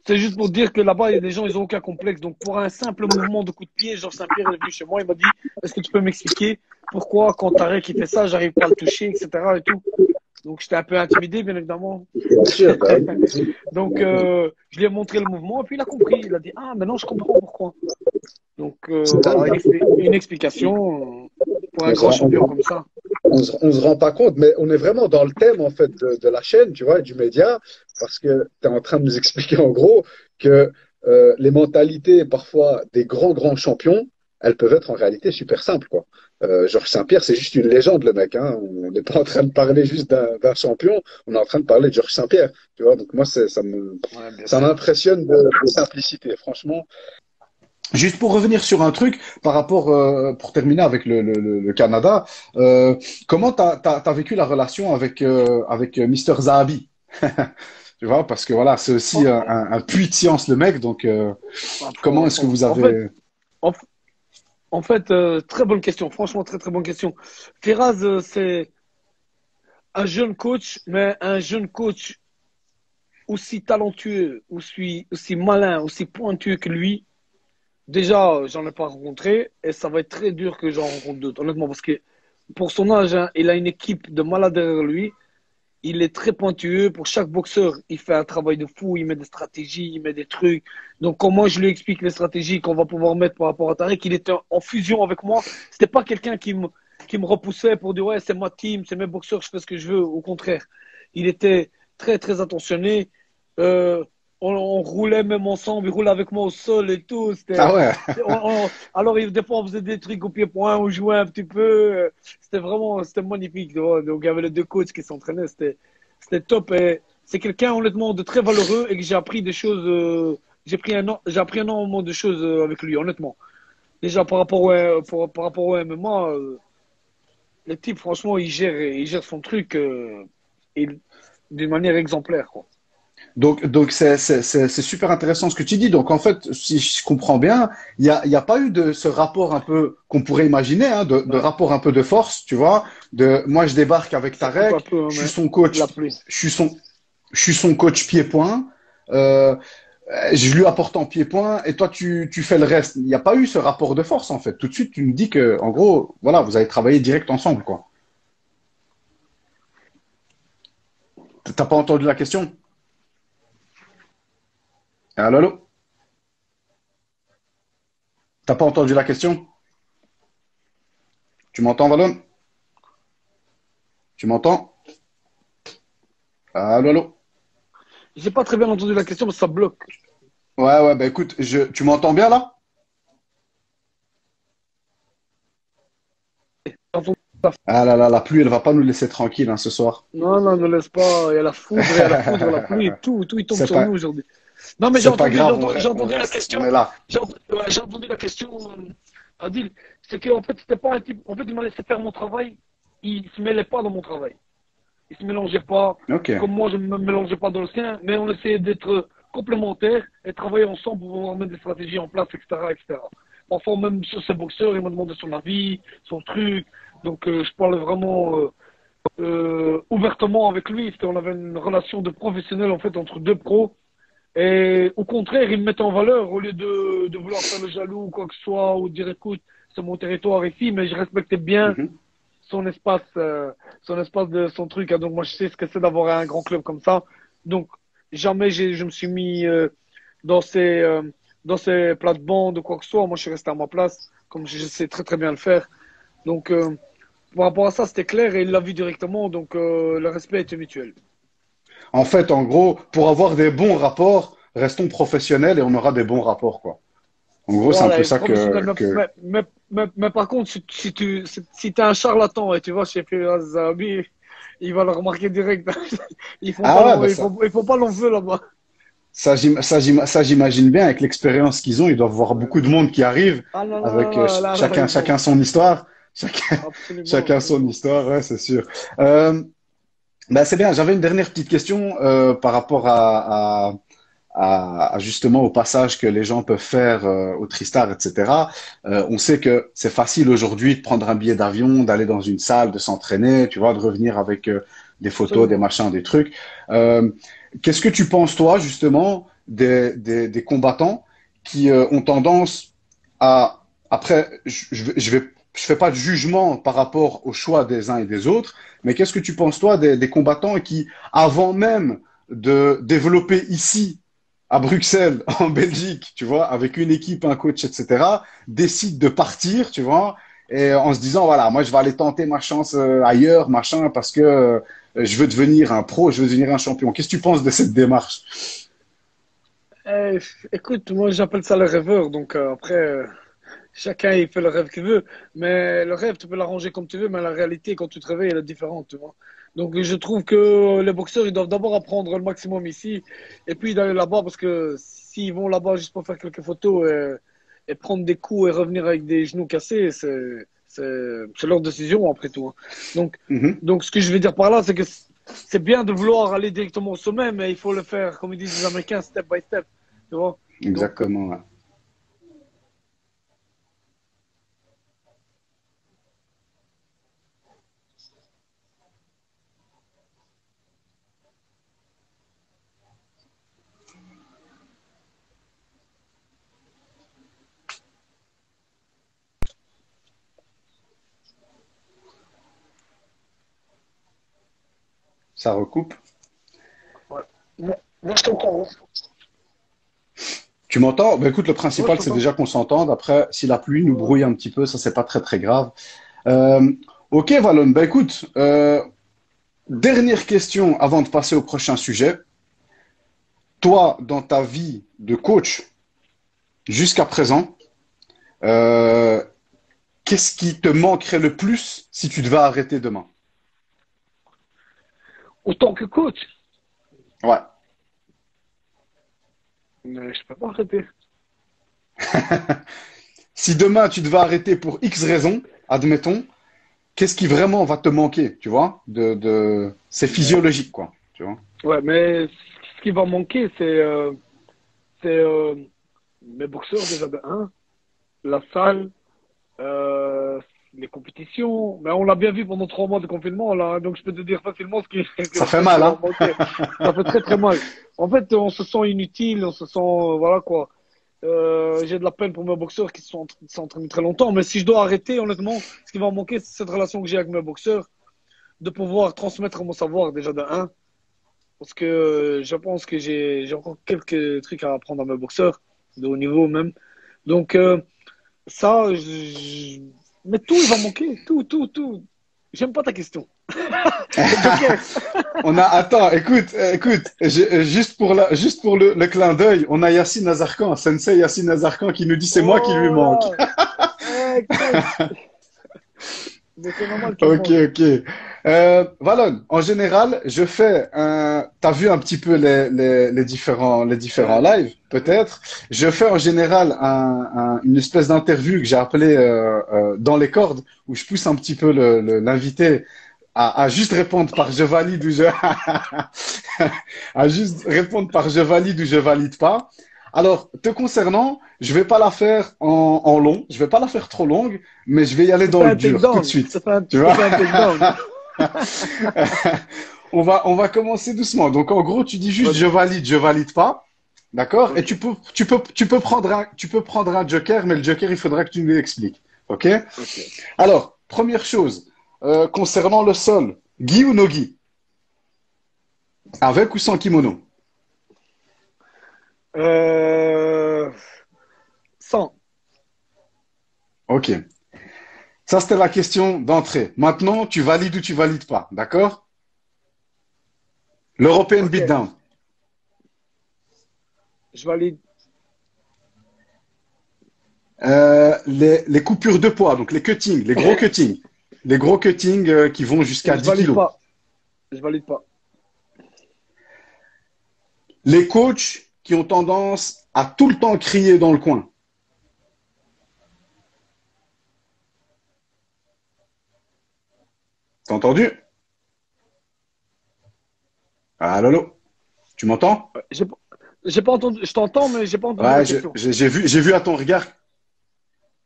c'est juste pour dire que là-bas, il y a des gens, ils ont aucun complexe. Donc pour un simple mouvement de coup de pied, Georges Saint-Pierre est venu chez moi, il m'a dit, est-ce que tu peux m'expliquer pourquoi quand Tarek qui fait ça, j'arrive pas à le toucher, etc. et tout. Donc j'étais un peu intimidé, bien évidemment. Bien sûr, bah oui. Donc je lui ai montré le mouvement et puis il a compris. Il a dit, ah maintenant je comprends pourquoi. Donc C'est voilà, dingue, hein. une explication pour un On se grand rend, champion comme ça. on se rend pas compte, mais on est vraiment dans le thème en fait de la chaîne, tu vois, et du média, parce que tu es en train de nous expliquer en gros que les mentalités parfois des grands champions, elles peuvent être en réalité super simples, quoi. Georges Saint-Pierre, c'est juste une légende, le mec, hein. On n'est pas en train de parler juste d'un champion, on est en train de parler de Georges Saint-Pierre, tu vois. Donc moi, Ouais, bien ça sûr. m'impressionne de simplicité, franchement. Juste pour revenir sur un truc par rapport, pour terminer avec le Canada, comment t'as vécu la relation avec Mister Zahabi? Tu vois, parce que voilà, c'est aussi En, un puits de science le mec, donc comment est-ce que vous en fait, avez... en, en fait, très bonne question. Franchement, très très bonne question. Firaz, c'est un jeune coach, mais un jeune coach aussi talentueux, aussi malin, aussi pointueux que lui. Déjà, j'en ai pas rencontré et ça va être très dur que j'en rencontre d'autres, honnêtement, parce que pour son âge, hein, il a une équipe de malades derrière lui. Il est très pointueux. Pour chaque boxeur, il fait un travail de fou. Il met des stratégies, il met des trucs. Donc, comment je lui explique les stratégies qu'on va pouvoir mettre par rapport à Tarek, il était en fusion avec moi. C'était pas quelqu'un qui me repoussait pour dire, ouais, c'est ma team, c'est mes boxeurs, je fais ce que je veux. Au contraire, il était très, très attentionné. Euh, on roulait même ensemble. Il roulait avec moi au sol et tout. Ah ouais, Alors, des fois, on faisait des trucs au pied-point, on jouait un petit peu. C'était vraiment, c'était magnifique. Tu vois. Donc, il y avait les deux coachs qui s'entraînaient. C'était top. Et c'est quelqu'un, honnêtement, de très valeureux et que j'ai appris des choses. J'ai appris énormément de choses avec lui, honnêtement. Déjà, par rapport au MMA, le type, franchement, il gère son truc d'une manière exemplaire, quoi. donc c'est super intéressant ce que tu dis. Donc en fait, si je comprends bien, il y a pas eu de ce rapport un peu qu'on pourrait imaginer, hein, de Ouais, rapport un peu de force, tu vois. De moi je débarque avec ça coupe un Tarek, peu, hein, je suis mais son il a coach, plu. je suis son je suis son coach pied-point. Euh, je lui apporte en pied-point et toi tu fais le reste. Il n'y a pas eu ce rapport de force en fait. Tout de suite tu me dis que en gros voilà vous avez travaillé direct ensemble quoi. T'as pas entendu la question? Allô, allô? T'as pas entendu la question? Tu m'entends Valon? Tu m'entends? Allô, allô? J'ai pas très bien entendu la question, mais ça bloque. Ouais, ouais, bah écoute, tu m'entends bien là? Ah là là, la pluie, elle va pas nous laisser tranquille hein, ce soir. Non, non, ne laisse pas. Il y a la foudre, il y a la foudre, la pluie, tout, il tombe C'est sur nous pas, aujourd'hui. Non, mais c'est pas grave, j'ai on entendu la reste, on question. est là. Ouais, j'ai entendu la question, Adil. C'est qu'en fait, c'était pas un type. En fait, il m'a laissé faire mon travail. Il se mêlait pas dans mon travail. Il se mélangeait pas. Ok. Comme moi, je ne me mélangeais pas dans le sien. Mais on essayait d'être complémentaires et travailler ensemble pour pouvoir mettre des stratégies en place, etc., etc. Parfois, même sur ses boxeurs, il m'a demandé son avis, son truc. Donc, je parlais vraiment. Ouvertement avec lui. On avait une relation de professionnel en fait entre deux pros. Et au contraire, il me mettait en valeur au lieu de vouloir faire le jaloux ou quoi que ce soit ou de dire écoute, c'est mon territoire ici, mais je respectais bien Mhm. son espace de son truc. Hein. Donc moi, je sais ce que c'est d'avoir un grand club comme ça. Donc jamais je me suis mis dans dans ces plates-bandes ou quoi que ce soit. Moi, je suis resté à ma place, comme je sais très très bien le faire. Donc par rapport à ça, c'était clair et il l'a vu directement, donc le respect était mutuel. En fait, en gros, pour avoir des bons rapports, restons professionnels et on aura des bons rapports, quoi. En gros, c'est un Voilà, peu et ça professionnel. que... Mais par contre, si tu es un charlatan et tu vas chez Firas Zahabi, il va le remarquer direct. Ah ouais, bah Ils font pas long feu là-bas. ça, j'imagine bien, avec l'expérience qu'ils ont, ils doivent voir Ouais. beaucoup de monde qui arrive Ah non, non, avec non, là, ils chacun vont. son histoire. Chacun, Absolument, chacun son absolument. histoire, ouais, c'est sûr. Euh, bah, c'est bien. J'avais une dernière petite question par rapport justement au passage que les gens peuvent faire au Tristar, etc. On sait que c'est facile aujourd'hui de prendre un billet d'avion, d'aller dans une salle, de s'entraîner, tu vois, de revenir avec des photos, des Absolument. machins, des trucs. Euh, Qu'est-ce que tu penses, toi, justement, des combattants qui ont tendance à, après, je fais pas de jugement par rapport au choix des uns et des autres, mais qu'est-ce que tu penses, toi, des combattants qui, avant même de développer ici à Bruxelles, en Belgique, tu vois, avec une équipe, un coach, etc., décide de partir, tu vois, et en se disant, voilà, moi, je vais aller tenter ma chance ailleurs, machin, parce que je veux devenir un pro, je veux devenir un champion. Qu'est-ce que tu penses de cette démarche? Eh, écoute, moi j'appelle ça le rêveur, donc après, chacun il fait le rêve qu'il veut, mais le rêve tu peux l'arranger comme tu veux, mais la réalité quand tu te réveilles elle est différente, tu vois. Donc je trouve que les boxeurs ils doivent d'abord apprendre le maximum ici, et puis d'aller là-bas, parce que s'ils vont là-bas juste pour faire quelques photos et prendre des coups et revenir avec des genoux cassés, c'est leur décision après tout, hein. Donc, Mhm. donc ce que je veux dire par là, c'est que c'est bien de vouloir aller directement au sommet, mais il faut le faire, comme ils disent les Américains, step by step. Tu vois? Donc, Exactement, ouais. Ça recoupe. ouais. Moi, je t'entends, hein. Tu m'entends? Ben écoute, le Moi, je principal, c'est t'entends. déjà qu'on s'entende. Après, si la pluie nous Ouais. brouille un petit peu, ça, c'est pas très, très grave. Euh, ok, Valon. Ben écoute, dernière question avant de passer au prochain sujet. Toi, dans ta vie de coach jusqu'à présent, euh, qu'est-ce qui te manquerait le plus si tu devais arrêter demain? Autant que coach, Ouais. mais je peux pas arrêter. Si demain tu devais arrêter pour X raisons, admettons, qu'est-ce qui vraiment va te manquer, tu vois? C'est Mais, physiologique, quoi, tu vois? ouais, mais ce qui va manquer, c'est mes boxeurs déjà de un, la salle, euh, les compétitions. Mais on l'a bien vu pendant 3 mois de confinement, là, hein, donc je peux te dire facilement Ça fait ce qui mal, va hein? me manquer. Ça fait très très mal. En fait, on se sent inutile, on se sent, voilà quoi. J'ai de la peine pour mes boxeurs qui s'entraînent très longtemps, mais si je dois arrêter, honnêtement, ce qui va me manquer, c'est cette relation que j'ai avec mes boxeurs, de pouvoir transmettre mon savoir déjà de un, parce que je pense que j'ai encore quelques trucs à apprendre à mes boxeurs, de haut niveau même. Donc ça, mais tout, il va manquer, tout, tout, tout. J'aime pas ta question. Joker. Attends, écoute, juste pour le clin d'œil, on a Yassine Azarkan, Sensei Yassine Azarkan qui nous dit c'est moi qui lui Oh manque. là, exact. Mais c'est normal qu'il Ok, manque. ok. Valon, en général, je fais un. T'as vu un petit peu les différents Ouais, lives, ouais. peut-être. Je fais en général une espèce d'interview que j'ai appelée dans les cordes, où je pousse un petit peu l'invité à juste répondre par je valide ou je à juste répondre par je valide ou je valide pas. Alors, te concernant, je vais pas la faire en long, je vais pas la faire trop longue, mais je vais y Je aller te dans fais le un dur tout de takedown. suite. Tu Je te vois? fais un takedown. On va commencer doucement. Donc, en gros, tu dis juste Vas-y. je valide pas. D'accord? Et Ok. tu peux prendre un joker, mais le joker, il faudra que tu nous l'expliques. OK? Ok. Alors, première chose, concernant le sol, gi ou no gi? Avec ou sans kimono? Euh... 100. OK. Ça, c'était la question d'entrée. Maintenant, tu valides ou tu valides pas. D'accord? L'European Ok. beatdown. Je valide. Les coupures de poids, donc les cuttings, les gros cuttings. Les gros cuttings qui vont jusqu'à Je 10 valide kilos. pas. Je valide pas. Les coachs qui ont tendance à tout le temps crier dans le coin. T'as entendu? Ah, Lolo, tu m'entends? J'ai pas j'ai pas entendu. Je t'entends, mais j'ai pas entendu la Ouais, question. j'ai vu à ton regard,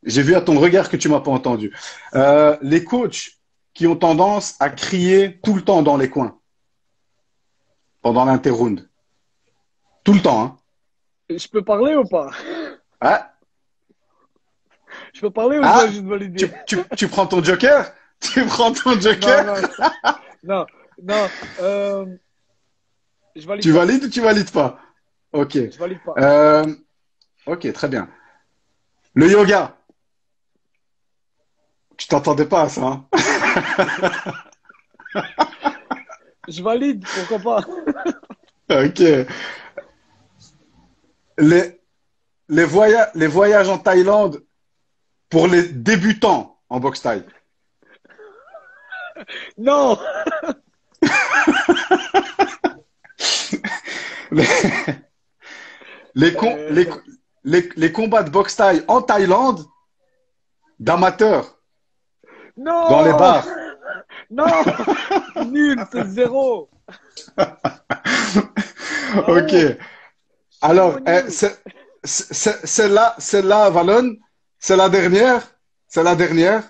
j'ai vu à ton regard que tu m'as pas entendu. Les coachs qui ont tendance à crier tout le temps dans les coins pendant l'interround. Tout le temps, hein. Je peux parler ou pas? Ah, Je peux parler ou je dois ah, juste valider? tu prends ton joker? Tu prends ton Non, joker? non, non, non. Je valide Tu pas. valides ou tu valides pas? Ok. Je valide pas. Euh, ok, très bien. Le yoga. Tu t'entendais pas à ça, hein? Je valide, pourquoi pas? Ok. Les, les voyages en Thaïlande pour les débutants en boxe thaï. Non! Les, com- Euh, les combats de boxe thaï en Thaïlande d'amateurs dans les non! bars. Non! Nul, c'est zéro! Ok. Bravo! Je suis Alors, zéro nul! celle-là, Valon, c'est la dernière,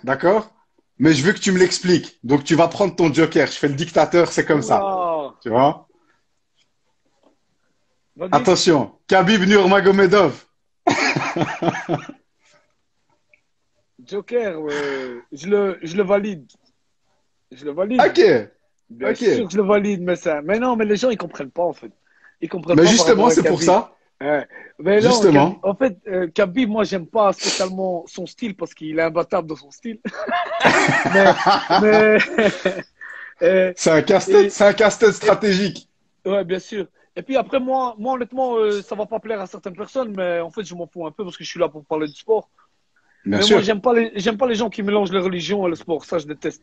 d'accord? Mais je veux que tu me l'expliques. Donc, tu vas prendre ton joker. Je fais le dictateur, c'est comme ça. Oula! Tu vois? Vas-y. Attention, Khabib Nurmagomedov. Joker, je le valide. Je le valide. Ok, Bien ok. sûr que je le valide, mais ça. Mais non, mais les gens, ils comprennent pas, en fait. Ils comprennent Mais pas par rapport justement, à c'est pour Khabib. ça. Ouais. Mais non, Justement. En fait, Khabib, moi, j'aime pas spécialement son style parce qu'il est imbattable dans son style. Mais, mais, euh, et, C'est un casse-tête et- stratégique. ouais, bien sûr. Et puis après, moi honnêtement, ça va pas plaire à certaines personnes, mais en fait, je m'en fous un peu parce que je suis là pour parler du sport. Bien Mais moi, sûr. j'aime pas les gens qui mélangent les religions et le sport. Ça, je déteste.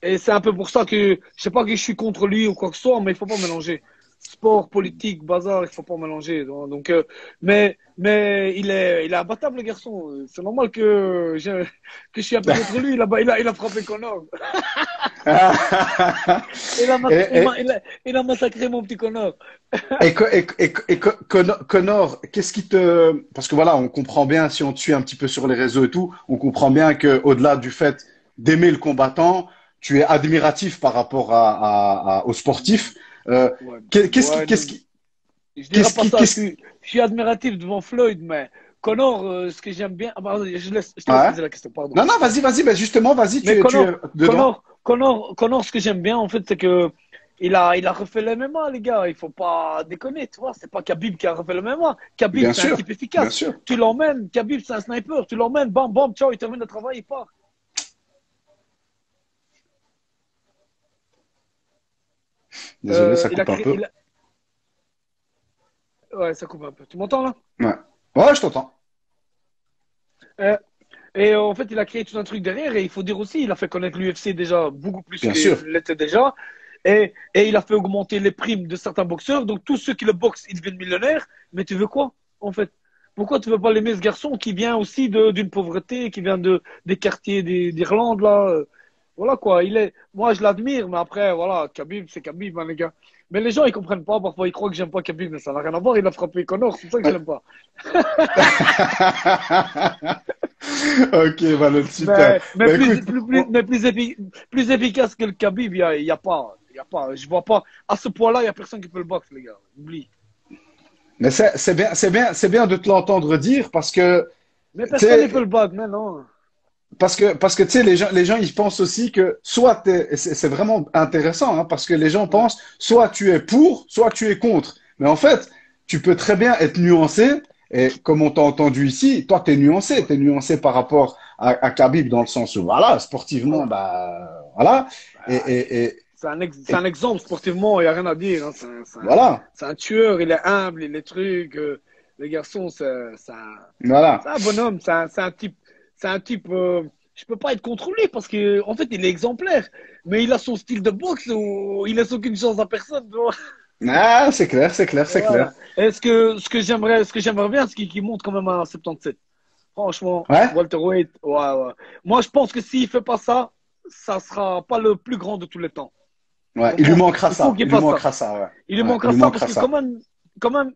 Et c'est un peu pour ça que, je sais pas que je suis contre lui ou quoi que ce soit, mais il faut pas mélanger. Sport, politique, bazar, il faut pas mélanger. Donc, mais il est imbattable, le garçon. C'est normal que je suis un peu contre lui. Il a frappé Connor. Et, Il a massacré mon petit Connor. Connor, qu'est-ce qui te... Parce que voilà, on comprend bien, si on te suit un petit peu sur les réseaux et tout, on comprend bien que au-delà du fait d'aimer le combattant, tu es admiratif par rapport aux sportifs. Euh, Ouais, qu'est-ce qui, ouais, qu'est-ce qui, je dirais pas ça. qu'est-ce qui... Je suis admiratif devant Floyd, mais Connor, ce que j'aime bien. Ah, pardon, je te laisse Ouais. poser la question, pardon. Non, non, vas-y, mais justement, vas-y, Mais tu es dedans. Connor, ce que j'aime bien, en fait, c'est que il a refait le MMA, les gars. Il faut pas déconner, tu vois. C'est pas Khabib qui a refait le MMA. Khabib, Bien c'est un sûr, type bien efficace. sûr. Tu l'emmènes, Khabib, c'est un sniper. Tu l'emmènes, bam, bam, ciao, il termine le travail, il part. Désolé, ça Il a coupe un créé, peu. il a- Ouais, ça coupe un peu. Tu m'entends là? Ouais, ouais, je t'entends. Euh, en fait, il a créé tout un truc derrière. Et il faut dire aussi, il a fait connaître l'UFC déjà beaucoup plus Bien qu'il sûr. l'était déjà. Et il a fait augmenter les primes de certains boxeurs. Donc, tous ceux qui le boxent, ils deviennent millionnaires. Mais tu veux quoi, en fait? Pourquoi tu veux pas l'aimer, ce garçon qui vient aussi d'une pauvreté, qui vient des quartiers d'Irlande, là? Voilà quoi. Moi, je l'admire, mais après, voilà, Khabib, c'est Khabib, hein, les gars. Mais les gens, ils comprennent pas. Parfois, ils croient que j'aime pas Khabib, mais ça n'a rien à voir. Il a frappé Connor, c'est pour ça que je l'aime pas. Ok, Valon, super. Mais Bah écoute, plus efficace que le Khabib, y a pas. Y a pas. Je vois pas. À ce point-là, il y a personne qui peut le boxer, les gars. Oublie. mais c'est bien de te l'entendre dire parce que, Mais tu personne ne peut le sais, battre, mais non. parce que tu sais, les gens, ils pensent aussi que soit c'est vraiment intéressant, hein, parce que les gens Ouais. pensent soit tu es pour, soit tu es contre. Mais en fait, tu peux très bien être nuancé. Et comme on t'a entendu ici, toi, Ouais. t'es nuancé par rapport à Khabib dans le sens où, voilà, sportivement, Ouais. bah, voilà. Et, Bah, et, et, c'est un exemple sportivement, il n'y a rien à dire, hein. voilà, C'est un tueur, il est humble, il est truc. Le garçon, voilà. c'est un bonhomme, c'est un type. Je peux pas être contre lui parce que en fait, il est exemplaire. Mais il a son style de boxe où il laisse aucune chance à personne, tu vois. Ah, c'est clair, c'est clair, c'est clair. Voilà. Ce que j'aimerais bien, c'est qu'il monte quand même à 77. Franchement, Ouais, welterweight, ouais, ouais. Moi, je pense que s'il fait pas ça, ça sera pas le plus grand de tous les temps. Ouais, il lui manquera Il ça. faut qu'il Il lui fasse ça. manquera ça, ouais. Il lui Ouais, il manquera lui ça manquera parce que ça. quand même,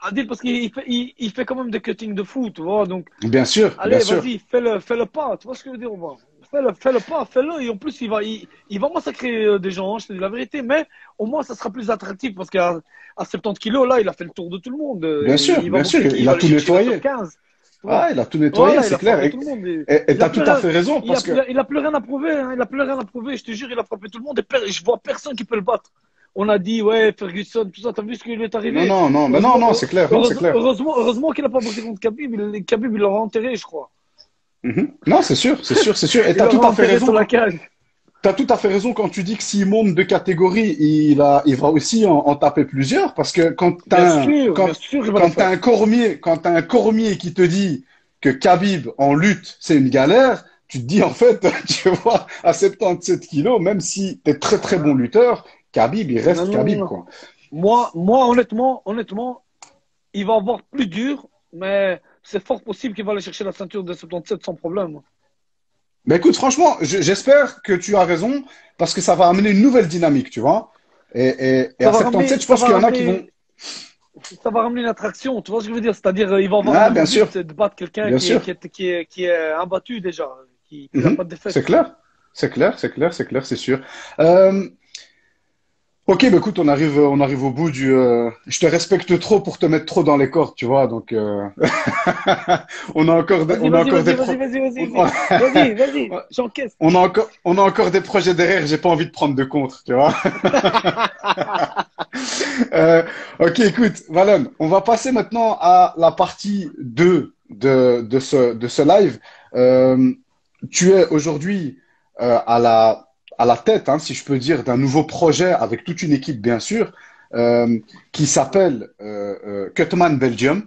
Adil, parce qu'il fait quand même des cuttings de foot, tu vois. Donc, Bien sûr, bien allez, sûr. vas-y, fais-le pas. Tu vois ce que je veux dire, Omar? Fais-le pas, fais-le. Et en plus, il va massacrer des gens, hein, je te dis la vérité. Mais au moins, ça sera plus attractif parce qu'à 70 kilos, là, il a fait le tour de tout le monde. Il va Bien sûr, bouffer qui? Il il a va aller tout chercher le top nettoyé. 15. Tu vois? Ah, il a tout nettoyé, Voilà, il c'est a clair. frappé tout le monde. Et Il tu a as tout plus à rien, fait raison parce que. il a plus rien à prouver. Hein, il a plus rien à prouver. Je te jure, il a frappé tout le monde. Et je vois personne qui peut le battre. On a dit, ouais, Ferguson, tout ça. T'as vu ce qui lui est Non, arrivé? non, non, mais non, non, c'est clair, non, c'est clair. Heureusement qu'il n'a pas boxé contre Khabib. Khabib, il l'aura enterré, je crois. Non, c'est sûr, c'est sûr, c'est sûr. Et Il tu as tout l'aura à fait enterré sur raison. la cage. Tu as tout à fait raison quand tu dis que s'il monte de catégorie, il va aussi en taper plusieurs parce que Bien sûr, il va le quand t'as faire. quand t'as un Cormier qui te dit que Khabib en lutte, c'est une galère, tu te dis en fait, tu vois, à 77 kilos, même si tu es très très bon lutteur, Khabib, il Non, reste non, Khabib, non. quoi. Moi, honnêtement, il va avoir plus dur, mais c'est fort possible qu'il va aller chercher la ceinture de 77 sans problème. Mais écoute, franchement, j'espère que tu as raison parce que ça va amener une nouvelle dynamique, tu vois. Et Ça à va 77, ramener, je ça pense va qu'il y en a qui vont. ramener, ça va ramener une attraction, tu vois ce que je veux dire? C'est-à-dire, il va avoir un Ah, nouveau bien but, sûr, c'est de battre quelqu'un bien sûr. qui est imbattu déjà, qui n'a pas de C'est défaite. clair, c'est clair, c'est clair, c'est clair, c'est sûr. Euh, ok, bah écoute, on arrive au bout du. Je te respecte trop pour te mettre trop dans les cordes, tu vois. Donc, Vas-y, on a vas-y, encore vas-y, des vas-y, pro- vas-y, vas-y, on, vas-y, vas-y, j'encaisse. on a encore des projets derrière. J'ai pas envie de prendre de contre, tu vois. Ok, écoute, Valon, on va passer maintenant à la partie 2 de ce live. Euh, Tu es aujourd'hui à la tête, hein, si je peux dire, d'un nouveau projet avec toute une équipe, bien sûr, qui s'appelle Cutman Belgium.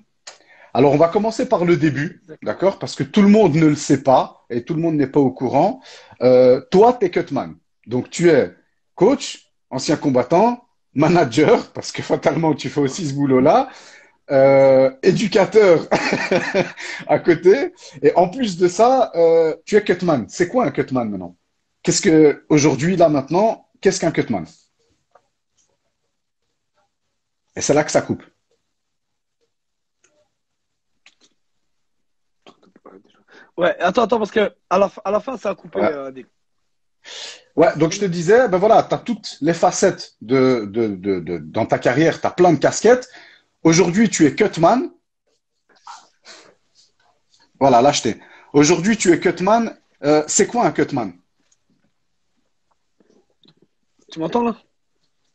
Alors, on va commencer par le début, D'accord. d'accord? Parce que tout le monde ne le sait pas et tout le monde n'est pas au courant. Toi, tu es Cutman. Donc, tu es coach, ancien combattant, manager, parce que fatalement, tu fais aussi ce boulot-là, éducateur à côté. Et en plus de ça, tu es Cutman. C'est quoi un Cutman maintenant? Qu'est-ce que, aujourd'hui, là, maintenant, qu'est-ce qu'un Cutman? Et c'est là que ça coupe. Ouais, attends, parce que à la fin, ça a coupé, Ouais. Dick. Ouais, donc je te disais, ben voilà, tu as toutes les facettes dans ta carrière, tu as plein de casquettes. Aujourd'hui, tu es Cutman. Voilà, là, je t'ai. Aujourd'hui, tu es Cutman. C'est quoi un Cutman? Tu m'entends là?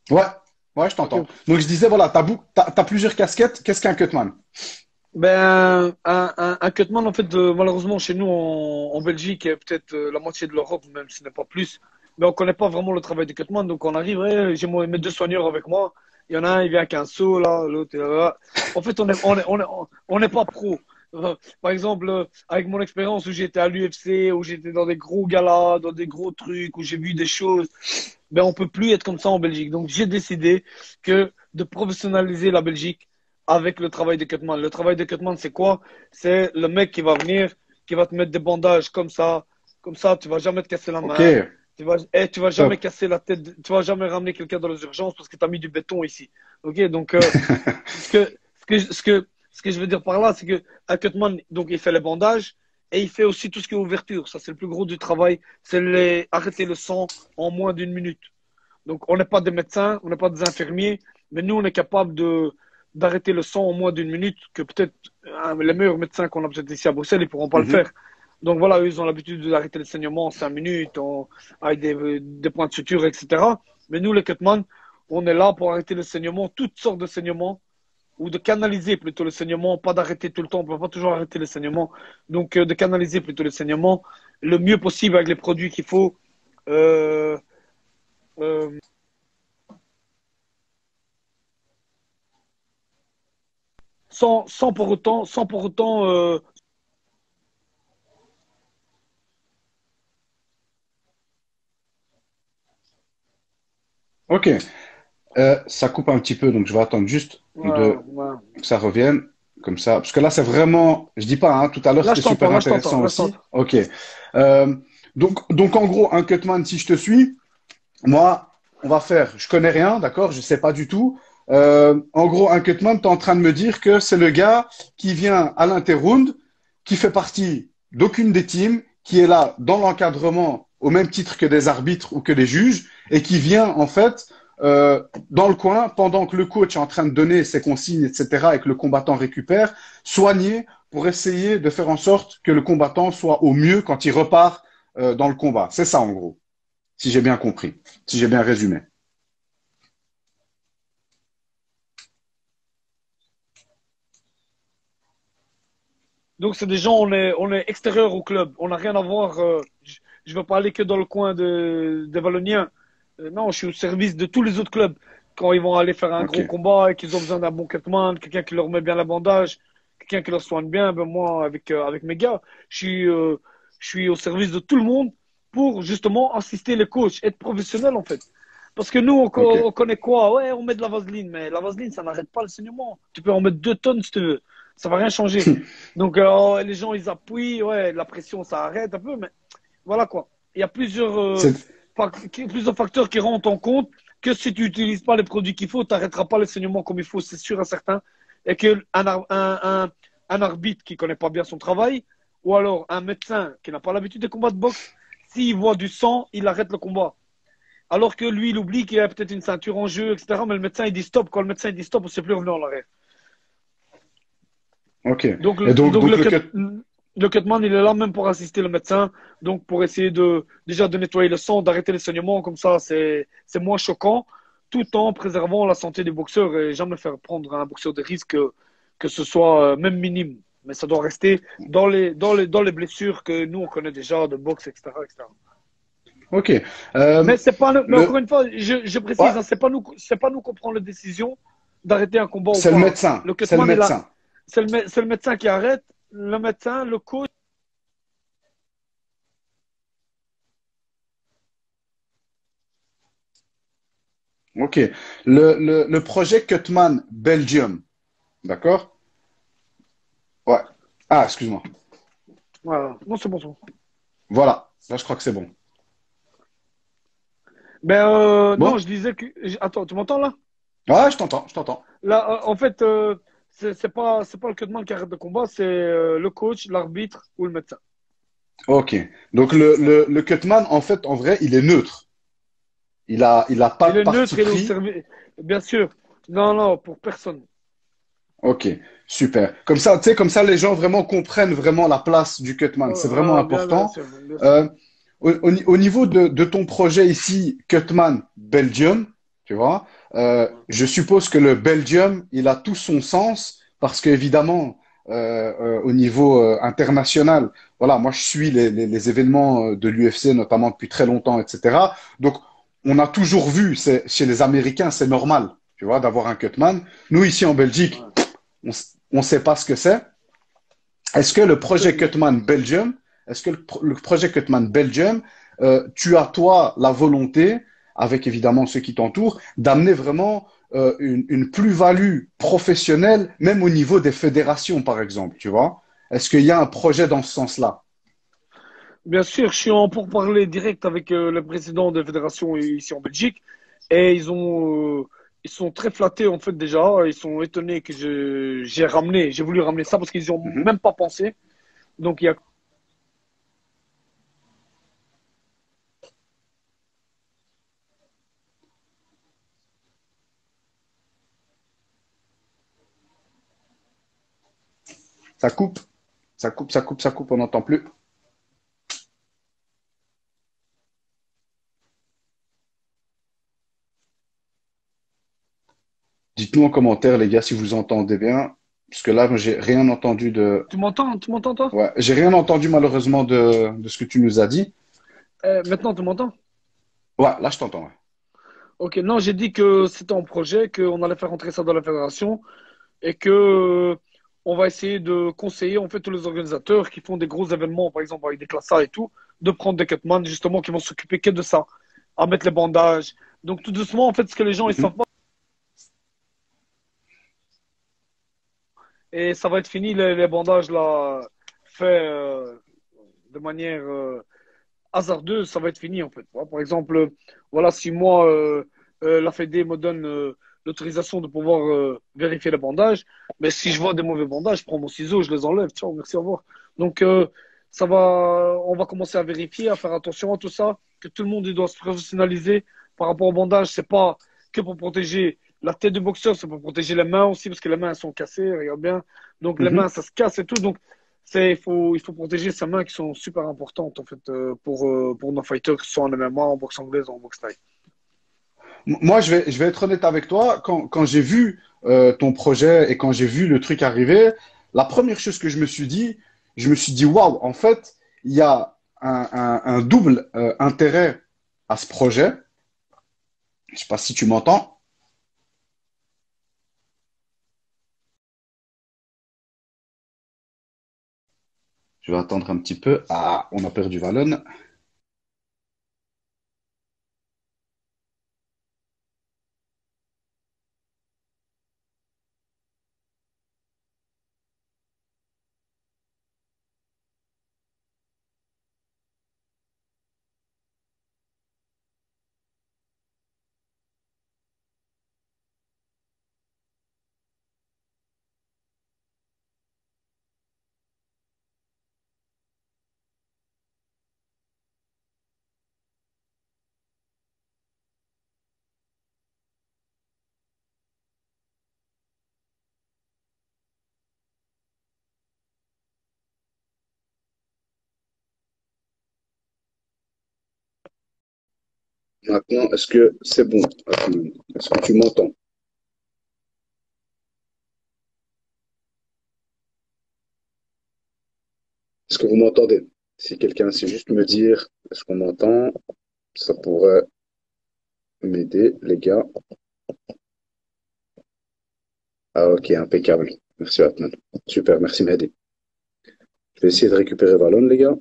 Ouais, ouais, je Ok, t'entends. ok. Donc je disais, voilà, t'as plusieurs casquettes. Qu'est-ce qu'un Cutman? Ben, un cutman, en fait, malheureusement, chez nous, en Belgique, et peut-être la moitié de l'Europe, même si ce n'est pas plus, mais on ne connaît pas vraiment le travail du cutman. Donc, on arrive, ouais, mes deux soigneurs avec moi. Il y en a un, il vient avec un seau, là, l'autre, est là. En fait, on n'est pas pro. Par exemple, avec mon expérience où j'étais à l'UFC, où j'étais dans des gros galas, dans des gros trucs, où j'ai vu des choses, ben, on peut plus être comme ça en Belgique. Donc, j'ai décidé que de professionnaliser la Belgique avec le travail de cutman. Le travail de cutman, c'est quoi? C'est le mec qui va venir, qui va te mettre des bandages comme ça, tu vas jamais te casser la Ok, main, tu vas jamais top. casser la tête, tu vas jamais ramener quelqu'un dans les urgences parce que tu as mis du béton ici. Ok, donc ce que je veux dire par là, c'est que un cutman, donc il fait les bandages et il fait aussi tout ce qui est ouverture. Ça, c'est le plus gros du travail, c'est arrêter le sang en moins d'une minute. Donc, on n'est pas des médecins, on n'est pas des infirmiers, mais nous, on est capable d'arrêter le sang en moins d'une minute, que peut-être les meilleurs médecins qu'on a peut-être ici à Bruxelles, ils ne pourront pas le Mhm. faire. Donc voilà, eux, ils ont l'habitude d'arrêter le saignement en 5 minutes, avec des points de suture, etc. Mais nous, les cutman, on est là pour arrêter le saignement, toutes sortes de saignements, ou de canaliser plutôt le saignement, pas d'arrêter tout le temps, on ne peut pas toujours arrêter le saignement. Donc, de canaliser plutôt le saignement le mieux possible avec les produits qu'il faut. Euh, euh, sans pour autant Ok, ça coupe un petit peu, donc je vais attendre juste voilà, voilà. que ça revienne, comme ça. Parce que là, c'est vraiment, je dis pas, hein, tout à l'heure, Là, c'était je t'entends, super là, je t'entends, intéressant là, je aussi. t'entends. Ok. Euh, Donc, en gros, un cutman, si je te suis, moi, on va faire, je connais rien, d'accord, je sais pas du tout. En gros, un cutman, tu es en train de me dire que c'est le gars qui vient à l'interround, qui fait partie d'aucune des teams, qui est là dans l'encadrement au même titre que des arbitres ou que des juges, et qui vient en fait dans le coin pendant que le coach est en train de donner ses consignes, etc., et que le combattant récupère, soigner pour essayer de faire en sorte que le combattant soit au mieux quand il repart dans le combat. C'est ça en gros, si j'ai bien compris, si j'ai bien résumé. Donc, c'est des gens, on est extérieur au club. On n'a rien à voir. Je ne veux pas aller que dans le coin des Valloniens. Non, je suis au service de tous les autres clubs. Quand ils vont aller faire un Ok, gros combat et qu'ils ont besoin d'un bon cutman, quelqu'un qui leur met bien la bandage, quelqu'un qui leur soigne bien, ben moi, avec mes gars, je suis au service de tout le monde pour justement assister les coachs, être professionnel en fait. Parce que nous, ok. on connaît quoi? Ouais, on met de la vaseline, mais la vaseline, ça n'arrête pas le saignement. Tu peux en mettre 2 tonnes si tu veux. Ça va rien changer. Donc, les gens, ils appuient, ouais, la pression, ça arrête un peu, mais voilà quoi. Il y a C'est plusieurs facteurs qui rentrent en compte que si tu n'utilises pas les produits qu'il faut, tu n'arrêteras pas le saignement comme il faut, c'est sûr et certain. Et qu'un un arbitre qui ne connaît pas bien son travail, ou alors un médecin qui n'a pas l'habitude des combats de boxe, s'il voit du sang, il arrête le combat. Alors que lui, il oublie qu'il y a peut-être une ceinture en jeu, etc. Mais le médecin, il dit stop. Quand le médecin il dit stop, on ne sait plus revenir en arrière. ok. Donc, Et donc le cut. le cutman, il est là même pour assister le médecin, donc pour essayer déjà de nettoyer le sang, d'arrêter les saignements, comme ça, c'est moins choquant, tout en préservant la santé du boxeur et jamais faire prendre à un boxeur des risques que ce soit même minime. Mais ça doit rester dans les blessures que nous, on connaît déjà de boxe, etc., etc. Ok. Mais c'est pas, mais encore Le, une fois, je ouais, précise, hein, c'est pas nous qu'on prend la décision d'arrêter un combat ou c'est le pas. médecin. Le C'est le cutman, médecin. c'est le médecin qui arrête, le médecin, le coach. Ok. Le projet Cutman Belgium. D'accord? Ouais. Ah, excuse-moi. Voilà. Non, c'est bon, c'est bon. Voilà. Là, je crois que c'est bon. Ben, non, Bon? je disais que. Attends, tu m'entends là? Ouais, je t'entends, je t'entends. Là, en fait, c'est pas le cutman qui arrête le combat, c'est le coach, l'arbitre ou le médecin. Ok. Donc le Cutman, en fait, en vrai, il est neutre. Il a pas Il de est parti neutre, il est au pris. service. Bien sûr. Non, non, pour personne. Ok, super. Comme ça, tu sais, comme ça, les gens vraiment comprennent vraiment la place du Cutman. C'est vraiment Bien important. sûr, bien sûr. Euh, au niveau de ton projet ici, Cutman Belgium, tu vois, je suppose que le Belgium, il a tout son sens parce qu'évidemment, au niveau international, voilà, moi je suis les événements de l'UFC notamment depuis très longtemps, etc. Donc, on a toujours vu, chez les Américains, c'est normal, tu vois, d'avoir un Cutman. Nous, ici en Belgique, Ouais. on ne sait pas ce que c'est. Est-ce que le projet C'est- Cutman Belgium, est-ce que le projet Cutman Belgium, tu as toi la volonté, avec évidemment ceux qui t'entourent, d'amener vraiment une plus-value professionnelle, même au niveau des fédérations, par exemple, tu vois? Est-ce qu'il y a un projet dans ce sens-là? Bien sûr, je suis en pourparlers direct avec le président de la fédération ici en Belgique et ils sont très flattés en fait déjà. Ils sont étonnés que j'ai voulu ramener ça parce qu'ils n'y ont Mhm. même pas pensé. Donc il y a Ça coupe, ça coupe, on n'entend plus. Dites-nous en commentaire, les gars, si vous entendez bien, parce que là, moi, j'ai rien entendu de. Tu m'entends toi? Ouais, j'ai rien entendu malheureusement de ce que tu nous as dit. Maintenant tu m'entends? Ouais, là, je t'entends. Ouais. Ok, non, j'ai dit que c'était un projet, qu'on allait faire rentrer ça dans la fédération et que on va essayer de conseiller en fait tous les organisateurs qui font des gros événements, par exemple avec des classes A et tout, de prendre des cutman justement qui vont s'occuper que de ça, à mettre les bandages. Donc tout doucement, en fait, ce que les gens ils savent Mhm. pas, et ça va être fini les bandages là faits de manière hasardeux, ça va être fini en fait. Voilà, par exemple, voilà, si moi, la Fédé me donne l'autorisation de pouvoir vérifier les bandages, mais si je vois des mauvais bandages, je prends mon ciseau, je les enlève. Ciao, merci, au revoir. Donc, on va commencer à vérifier, à faire attention à tout ça, que tout le monde il doit se professionnaliser par rapport au bandage. C'est pas que pour protéger la tête du boxeur, c'est pour protéger les mains aussi, parce que les mains elles sont cassées, regarde bien. Donc, les Mhm. mains, ça se casse et tout. Donc, il faut protéger ses mains qui sont super importantes en fait pour nos fighters, que ce soit en MMA, en boxe anglaise ou en boxe thaï. Moi, je vais être honnête avec toi. Quand j'ai vu ton projet et quand j'ai vu le truc arriver, la première chose que je me suis dit, waouh, en fait, il y a un double intérêt à ce projet. Je sais pas si tu m'entends. Je vais attendre un petit peu. Ah, on a perdu Valon. Maintenant, est-ce que c'est bon? Est-ce que tu m'entends? Est-ce que vous m'entendez? Si quelqu'un sait juste me dire, est-ce qu'on m'entend? Ça pourrait m'aider, les gars. Ah, ok, impeccable. Merci, Atman. Super, merci, Mehdi. Je vais essayer de récupérer Valon, les gars.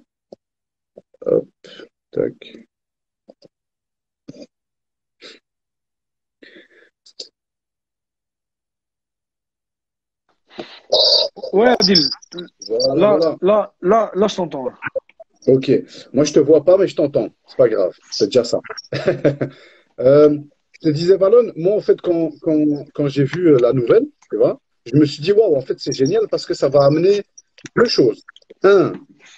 Hop, tac. Ouais, Adil, Voilà, voilà. là, je t'entends. Là. Ok. Moi, je te vois pas, mais je t'entends. C'est pas grave. C'est déjà ça. Je te disais, Valon, moi, en fait, quand j'ai vu la nouvelle, tu vois, je me suis dit, waouh, en fait, c'est génial parce que ça va amener deux choses. Un,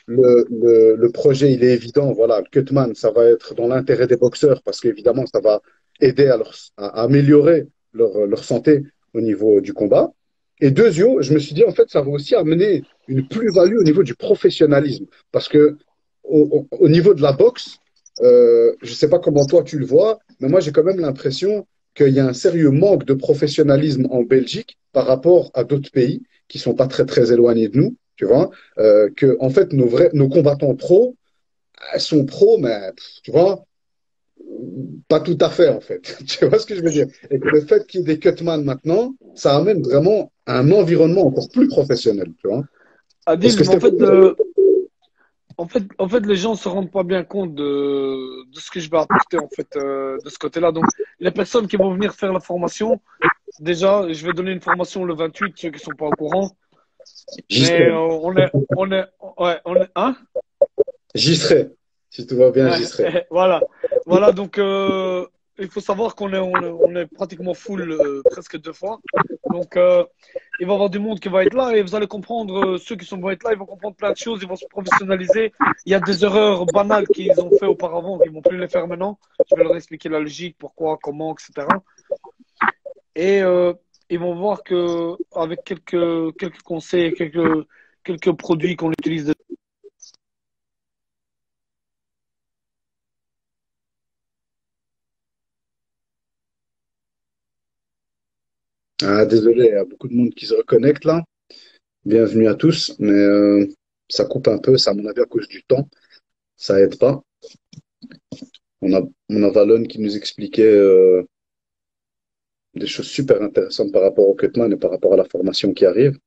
le projet, il est évident, voilà, le Cutman, ça va être dans l'intérêt des boxeurs parce qu'évidemment, ça va aider à améliorer leur santé au niveau du combat. Et deuxièmement, je me suis dit, en fait, ça va aussi amener une plus-value au niveau du professionnalisme parce que au niveau de la boxe, je ne sais pas comment toi tu le vois, mais moi j'ai quand même l'impression qu'il y a un sérieux manque de professionnalisme en Belgique par rapport à d'autres pays qui sont pas très très éloignés de nous, tu vois, que en fait nos combattants pros, elles sont pros, mais tu vois, pas tout à fait en fait. Tu vois ce que je veux dire? Et que le fait qu'il y ait des cutman maintenant, ça amène vraiment un environnement encore plus professionnel, tu vois. Est-ce Adil, que mais en c'était fait, pour vous? en fait, les gens se rendent pas bien compte de ce que je vais apporter en fait de ce côté-là. Donc, les personnes qui vont venir faire la formation, déjà, je vais donner une formation le 28, ceux qui sont pas au courant. J'y Mais serai. ouais, on est, hein? J'y serai. Si tout va bien, j'y Ouais, serai. voilà. Voilà, donc il faut savoir on est pratiquement full presque deux fois. Donc il va y avoir du monde qui va être là et vous allez comprendre, ceux qui vont être là, ils vont comprendre plein de choses, ils vont se professionnaliser. Il y a des erreurs banales qu'ils ont fait auparavant, qu'ils ne vont plus les faire maintenant. Je vais leur expliquer la logique, pourquoi, comment, etc. Et ils vont voir que avec quelques conseils, quelques produits qu'on utilise. Ah, désolé, il y a beaucoup de monde qui se reconnecte là. Bienvenue à tous, mais ça coupe un peu, c'est à mon avis à cause du temps. Ça aide pas. On a Valon qui nous expliquait des choses super intéressantes par rapport au Cutman et par rapport à la formation qui arrive.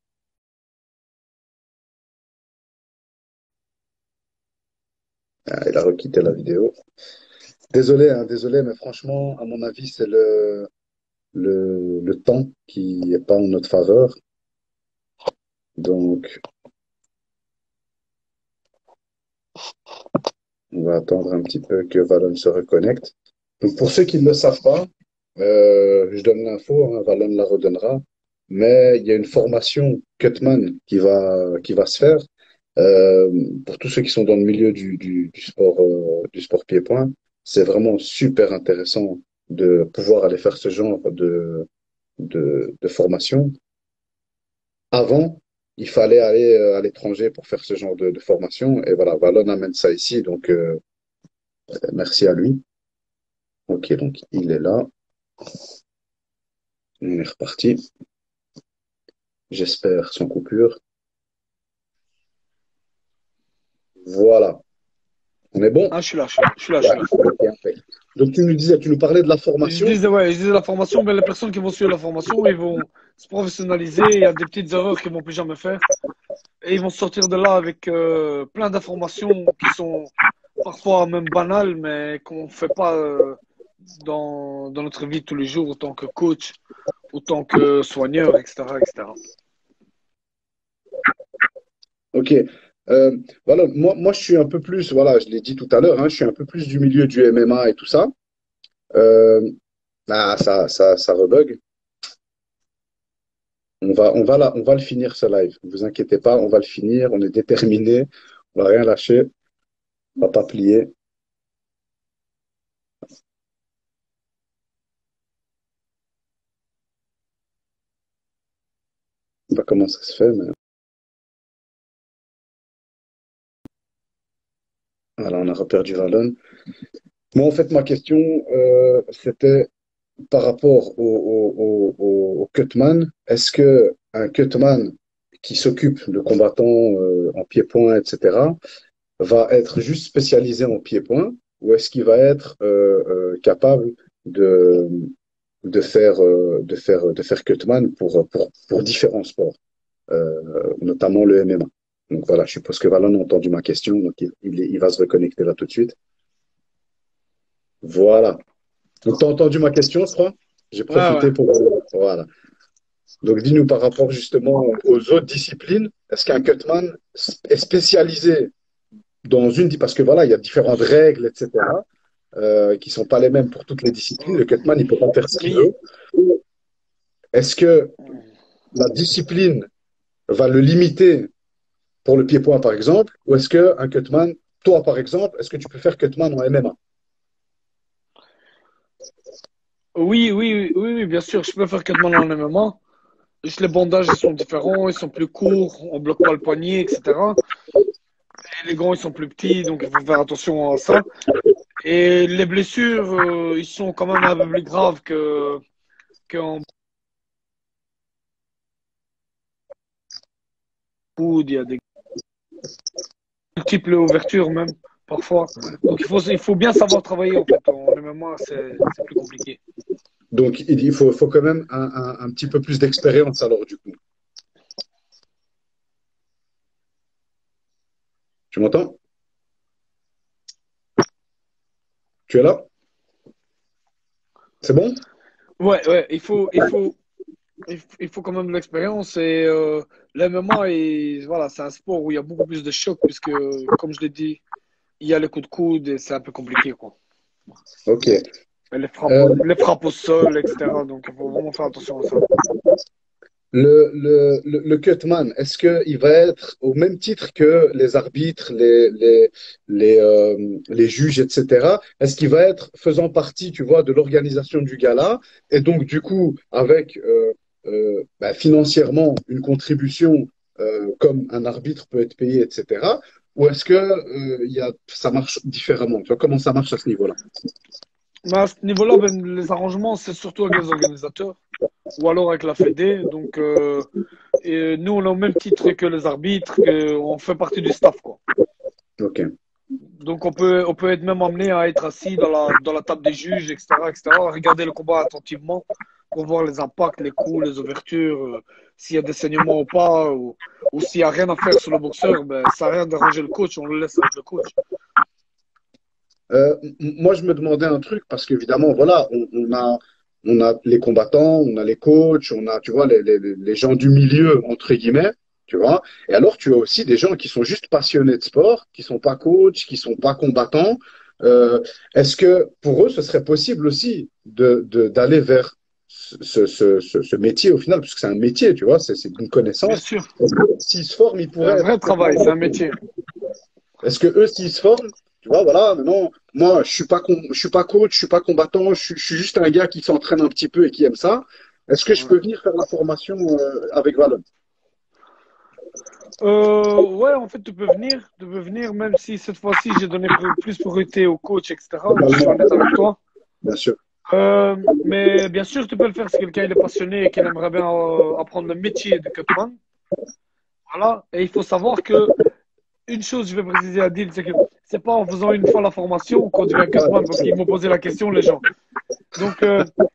Ah, il a requitté la vidéo. Désolé, hein, désolé, mais franchement, à mon avis, c'est le temps qui n'est pas en notre faveur. Donc, On va attendre un petit peu que Valon se reconnecte. Donc, pour ceux qui ne le savent pas, je donne l'info, hein, Valon la redonnera, mais il y a une formation Cutman qui va se faire. Euh, pour tous ceux qui sont dans le milieu du sport pied-point, c'est vraiment super intéressant de pouvoir aller faire ce genre de formation. Avant, il fallait aller à l'étranger pour faire ce genre de formation. Et voilà, Valon amène ça ici, donc merci à lui. Ok, donc il est là. On est reparti. J'espère sans coupure. Voilà. On est bon? Ah, je suis là, je suis là, je suis là, je Ouais, suis là. ok, impec. Donc tu nous disais, tu nous parlais de la Je formation. disais, ouais, je disais la formation, mais les personnes qui vont suivre la formation, ils vont se professionnaliser. Il y a des petites erreurs qu'ils vont plus jamais faire. Et ils vont sortir de là avec plein d'informations qui sont parfois même banales, mais qu'on ne fait pas dans notre vie de tous les jours, autant que coach, autant que soigneur, etc., etc. Ok. Euh, voilà, moi, je suis un peu plus, voilà, je l'ai dit tout à l'heure, hein, je suis un peu plus du milieu du MMA et tout ça. Euh, ça rebug. On va le finir ce live. Ne vous inquiétez pas, on va le finir. On est déterminé. On va rien lâcher. On va pas plier. On va comment ça se fait, mais voilà, on a reperdu Valon. Moi, en fait, ma question, c'était par rapport au cutman. Est-ce que un cutman qui s'occupe de combattants en pied-point, etc., va être juste spécialisé en pied-point, ou est-ce qu'il va être capable de de faire cutman pour différents sports, notamment le MMA. Donc voilà, je suppose que Valon a entendu ma question, donc il va se reconnecter là tout de suite. Voilà. Donc tu as entendu ma question, je crois. J'ai Ouais, ouais. profité pour... Voilà. Donc dis-nous par rapport justement aux autres disciplines, est-ce qu'un cutman est spécialisé dans une... Parce que voilà, il y a différentes règles, etc., qui sont pas les mêmes pour toutes les disciplines. Le cutman, il peut pas faire ce qu'il Mais veut. Est-ce que la discipline va le limiter pour le pied-point, par exemple, ou est-ce qu'un cutman, toi, par exemple, est-ce que tu peux faire cutman en MMA? oui, oui, oui, oui, bien sûr, je peux faire 4 mal en MMA. Juste les bandages, ils sont différents, ils sont plus courts, on bloque pas le poignet, etc. Et les gants, ils sont plus petits, donc il faut faire attention à ça. Et les blessures, ils sont quand même un peu plus graves qu'en coude, il y a des multiples ouvertures même, parfois. Donc il faut bien savoir travailler, en fait. En MMA, c'est plus compliqué. Donc, faut quand même un petit peu plus d'expérience, alors, du coup. Tu m'entends? Tu es là? C'est bon? Ouais, ouais, il faut quand même de l'expérience et l'MMA voilà, c'est un sport où il y a beaucoup plus de chocs puisque, comme je l'ai dit, il y a les coups de coude et c'est un peu compliqué quoi. Ok. Et Euh, les frappes au sol, etc. Donc il faut vraiment faire attention à ça. le cutman, est-ce qu'il va être au même titre que les arbitres, les juges, etc. Est-ce qu'il va être faisant partie, tu vois, de l'organisation du gala et donc, du coup, avec financièrement une contribution comme un arbitre peut être payé, etc. Ou est-ce que ça marche différemment? Tu vois, comment ça marche à ce niveau-là? Mais à ce niveau-là, ben, les arrangements, c'est surtout avec les organisateurs ou alors avec la Fédé. Donc et nous, on est au même titre que les arbitres, on fait partie du staff quoi. Ok. Donc on peut être même amené à être assis dans la table des juges, etc., etc., à regarder le combat attentivement pour voir les impacts, les coups, les ouvertures, s'il y a des saignements ou pas, ou s'il n'y a rien à faire sur le boxeur, ben, ça n'a rien d'arranger le coach, on le laisse avec le coach. Moi, je me demandais un truc parce qu'évidemment, voilà, on a les combattants, on a les coachs, on a, tu vois, les gens du milieu, entre guillemets, tu vois. Et alors, tu as aussi des gens qui sont juste passionnés de sport, qui sont pas coachs, qui sont pas combattants. Euh, Est-ce que pour eux, ce serait possible aussi d'aller vers ce métier au final, parce que c'est un métier, tu vois, c'est une Bien connaissance. sûr. Est-ce que s'ils se forment, ils C'est un pourraient être vrai travail, c'est un métier. est-ce que eux, s'ils se forment, tu vois, voilà, maintenant, moi, je suis pas coach, je suis pas combattant, je suis juste un gars qui s'entraîne un petit peu et qui aime ça. Est-ce que je peux venir faire la formation avec Valon? Ouais, en fait, tu peux venir, même si cette fois-ci j'ai donné plus priorité au coach, etc. Je suis Également, honnête avec toi. bien sûr. Mais bien sûr, tu peux le faire si quelqu'un il est passionné et qu'il aimerait bien apprendre le métier de cutman. Voilà. Et il faut savoir que une chose, je vais préciser à Deal, c'est que c'est pas en faisant une fois la formation qu'on devient cutman, parce qu'ils m'ont posé la question, les gens. Donc,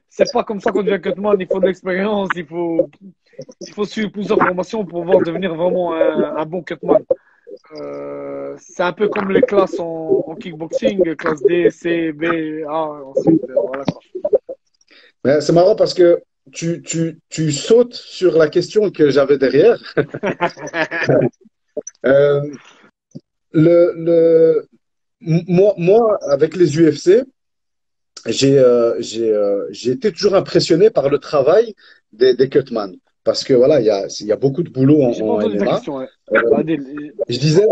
c'est pas comme ça qu'on devient cutman. Il faut de l'expérience, il faut suivre plusieurs formations pour pouvoir devenir vraiment un bon cutman. C'est un peu comme les classes en kickboxing, classe D, C, B, A, ensuite, voilà quoi. Mais c'est marrant parce que tu sautes sur la question que j'avais derrière. Euh, moi, avec les UFC, j'ai été toujours impressionné par le travail des cutman. Parce que voilà, il y a beaucoup de boulot J'ai pas en entendu ta MMA. question, ouais. Euh, Adil, je disais,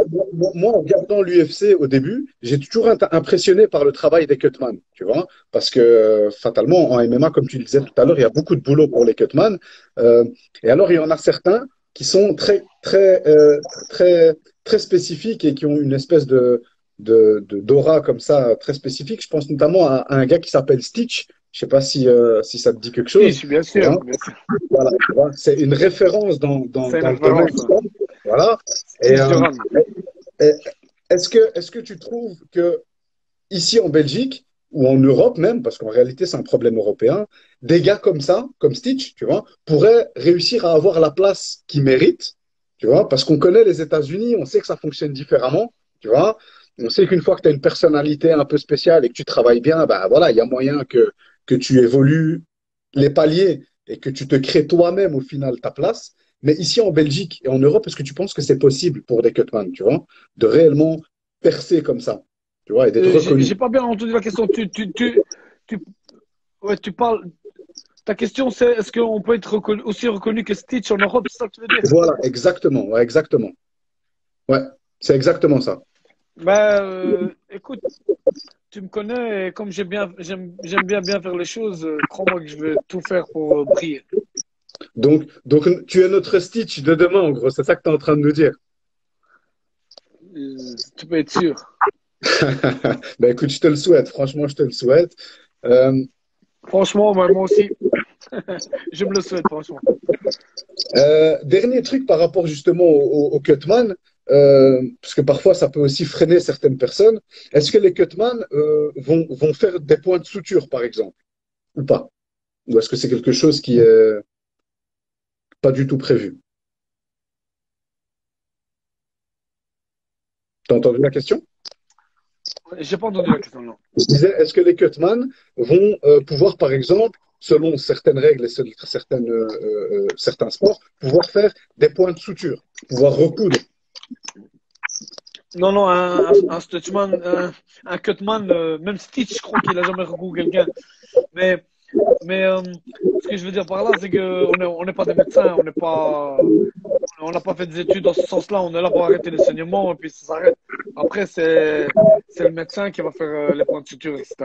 moi, en regardant l'UFC au début, j'ai toujours été impressionné par le travail des cutman, tu vois, parce que fatalement, en MMA, comme tu le disais tout à l'heure, il y a beaucoup de boulot pour les cutman. Euh, et alors, il y en a certains qui sont très spécifiques et qui ont une espèce d'aura comme ça, très spécifique. Je pense notamment à un gars qui s'appelle Stitch. Je sais pas si ça te dit quelque chose. Stitch, bien Tu sûr, vois. bien sûr. Voilà, tu vois. C'est une référence C'est une dans le domaine. référence, ouais. Voilà. Et, Stitch Duran. et est-ce que tu trouves que ici en Belgique ou en Europe même, parce qu'en réalité c'est un problème européen, des gars comme ça, comme Stitch, tu vois, pourraient réussir à avoir la place qu'ils méritent, tu vois, parce qu'on connaît les États-Unis, on sait que ça fonctionne différemment, tu vois. On sait qu'une fois que tu as une personnalité un peu spéciale et que tu travailles bien, ben voilà, il y a moyen que tu évolues les paliers et que tu te crées toi-même au final ta place. Mais ici en Belgique et en Europe, est-ce que tu penses que c'est possible pour des cutman, tu vois, de réellement percer comme ça, tu vois, et d'être reconnu? J'ai pas bien entendu la question. Tu, ouais, tu parles. Ta question, c'est est-ce qu'on peut être aussi reconnu que Stitch en Europe, c'est ça que tu veux dire? Voilà, exactement, ouais, exactement. Ouais, c'est exactement ça. Ben, écoute, tu me connais et comme j'aime bien faire les choses, crois-moi que je vais tout faire pour briller. Donc, tu es notre Stitch de demain, en gros, c'est ça que tu es en train de nous dire. Tu peux être sûr. Ben écoute, je te le souhaite, franchement, je te le souhaite. Euh, Franchement, ben, moi aussi, je me le souhaite, franchement. Dernier truc par rapport justement au cutman, parce que parfois ça peut aussi freiner certaines personnes. Est-ce que les cutman vont faire des points de suture, par exemple, ou pas? Ou est-ce que c'est quelque chose qui est pas du tout prévu? T'as entendu la question? J'ai pas entendu la question, non. Je disais, est-ce que les cutman vont pouvoir, par exemple, selon certaines règles et certains sports, pouvoir faire des points de suture, pouvoir recoudre? Non, non, un Stutchman, un Cutman, même Stitch, je crois qu'il a jamais recouru quelqu'un. Mais, mais ce que je veux dire par là, c'est on n'est pas des médecins, on n'a pas fait des études dans ce sens-là. On est là pour arrêter les saignements et puis ça s'arrête. Après, c'est le médecin qui va faire les points de suture, etc.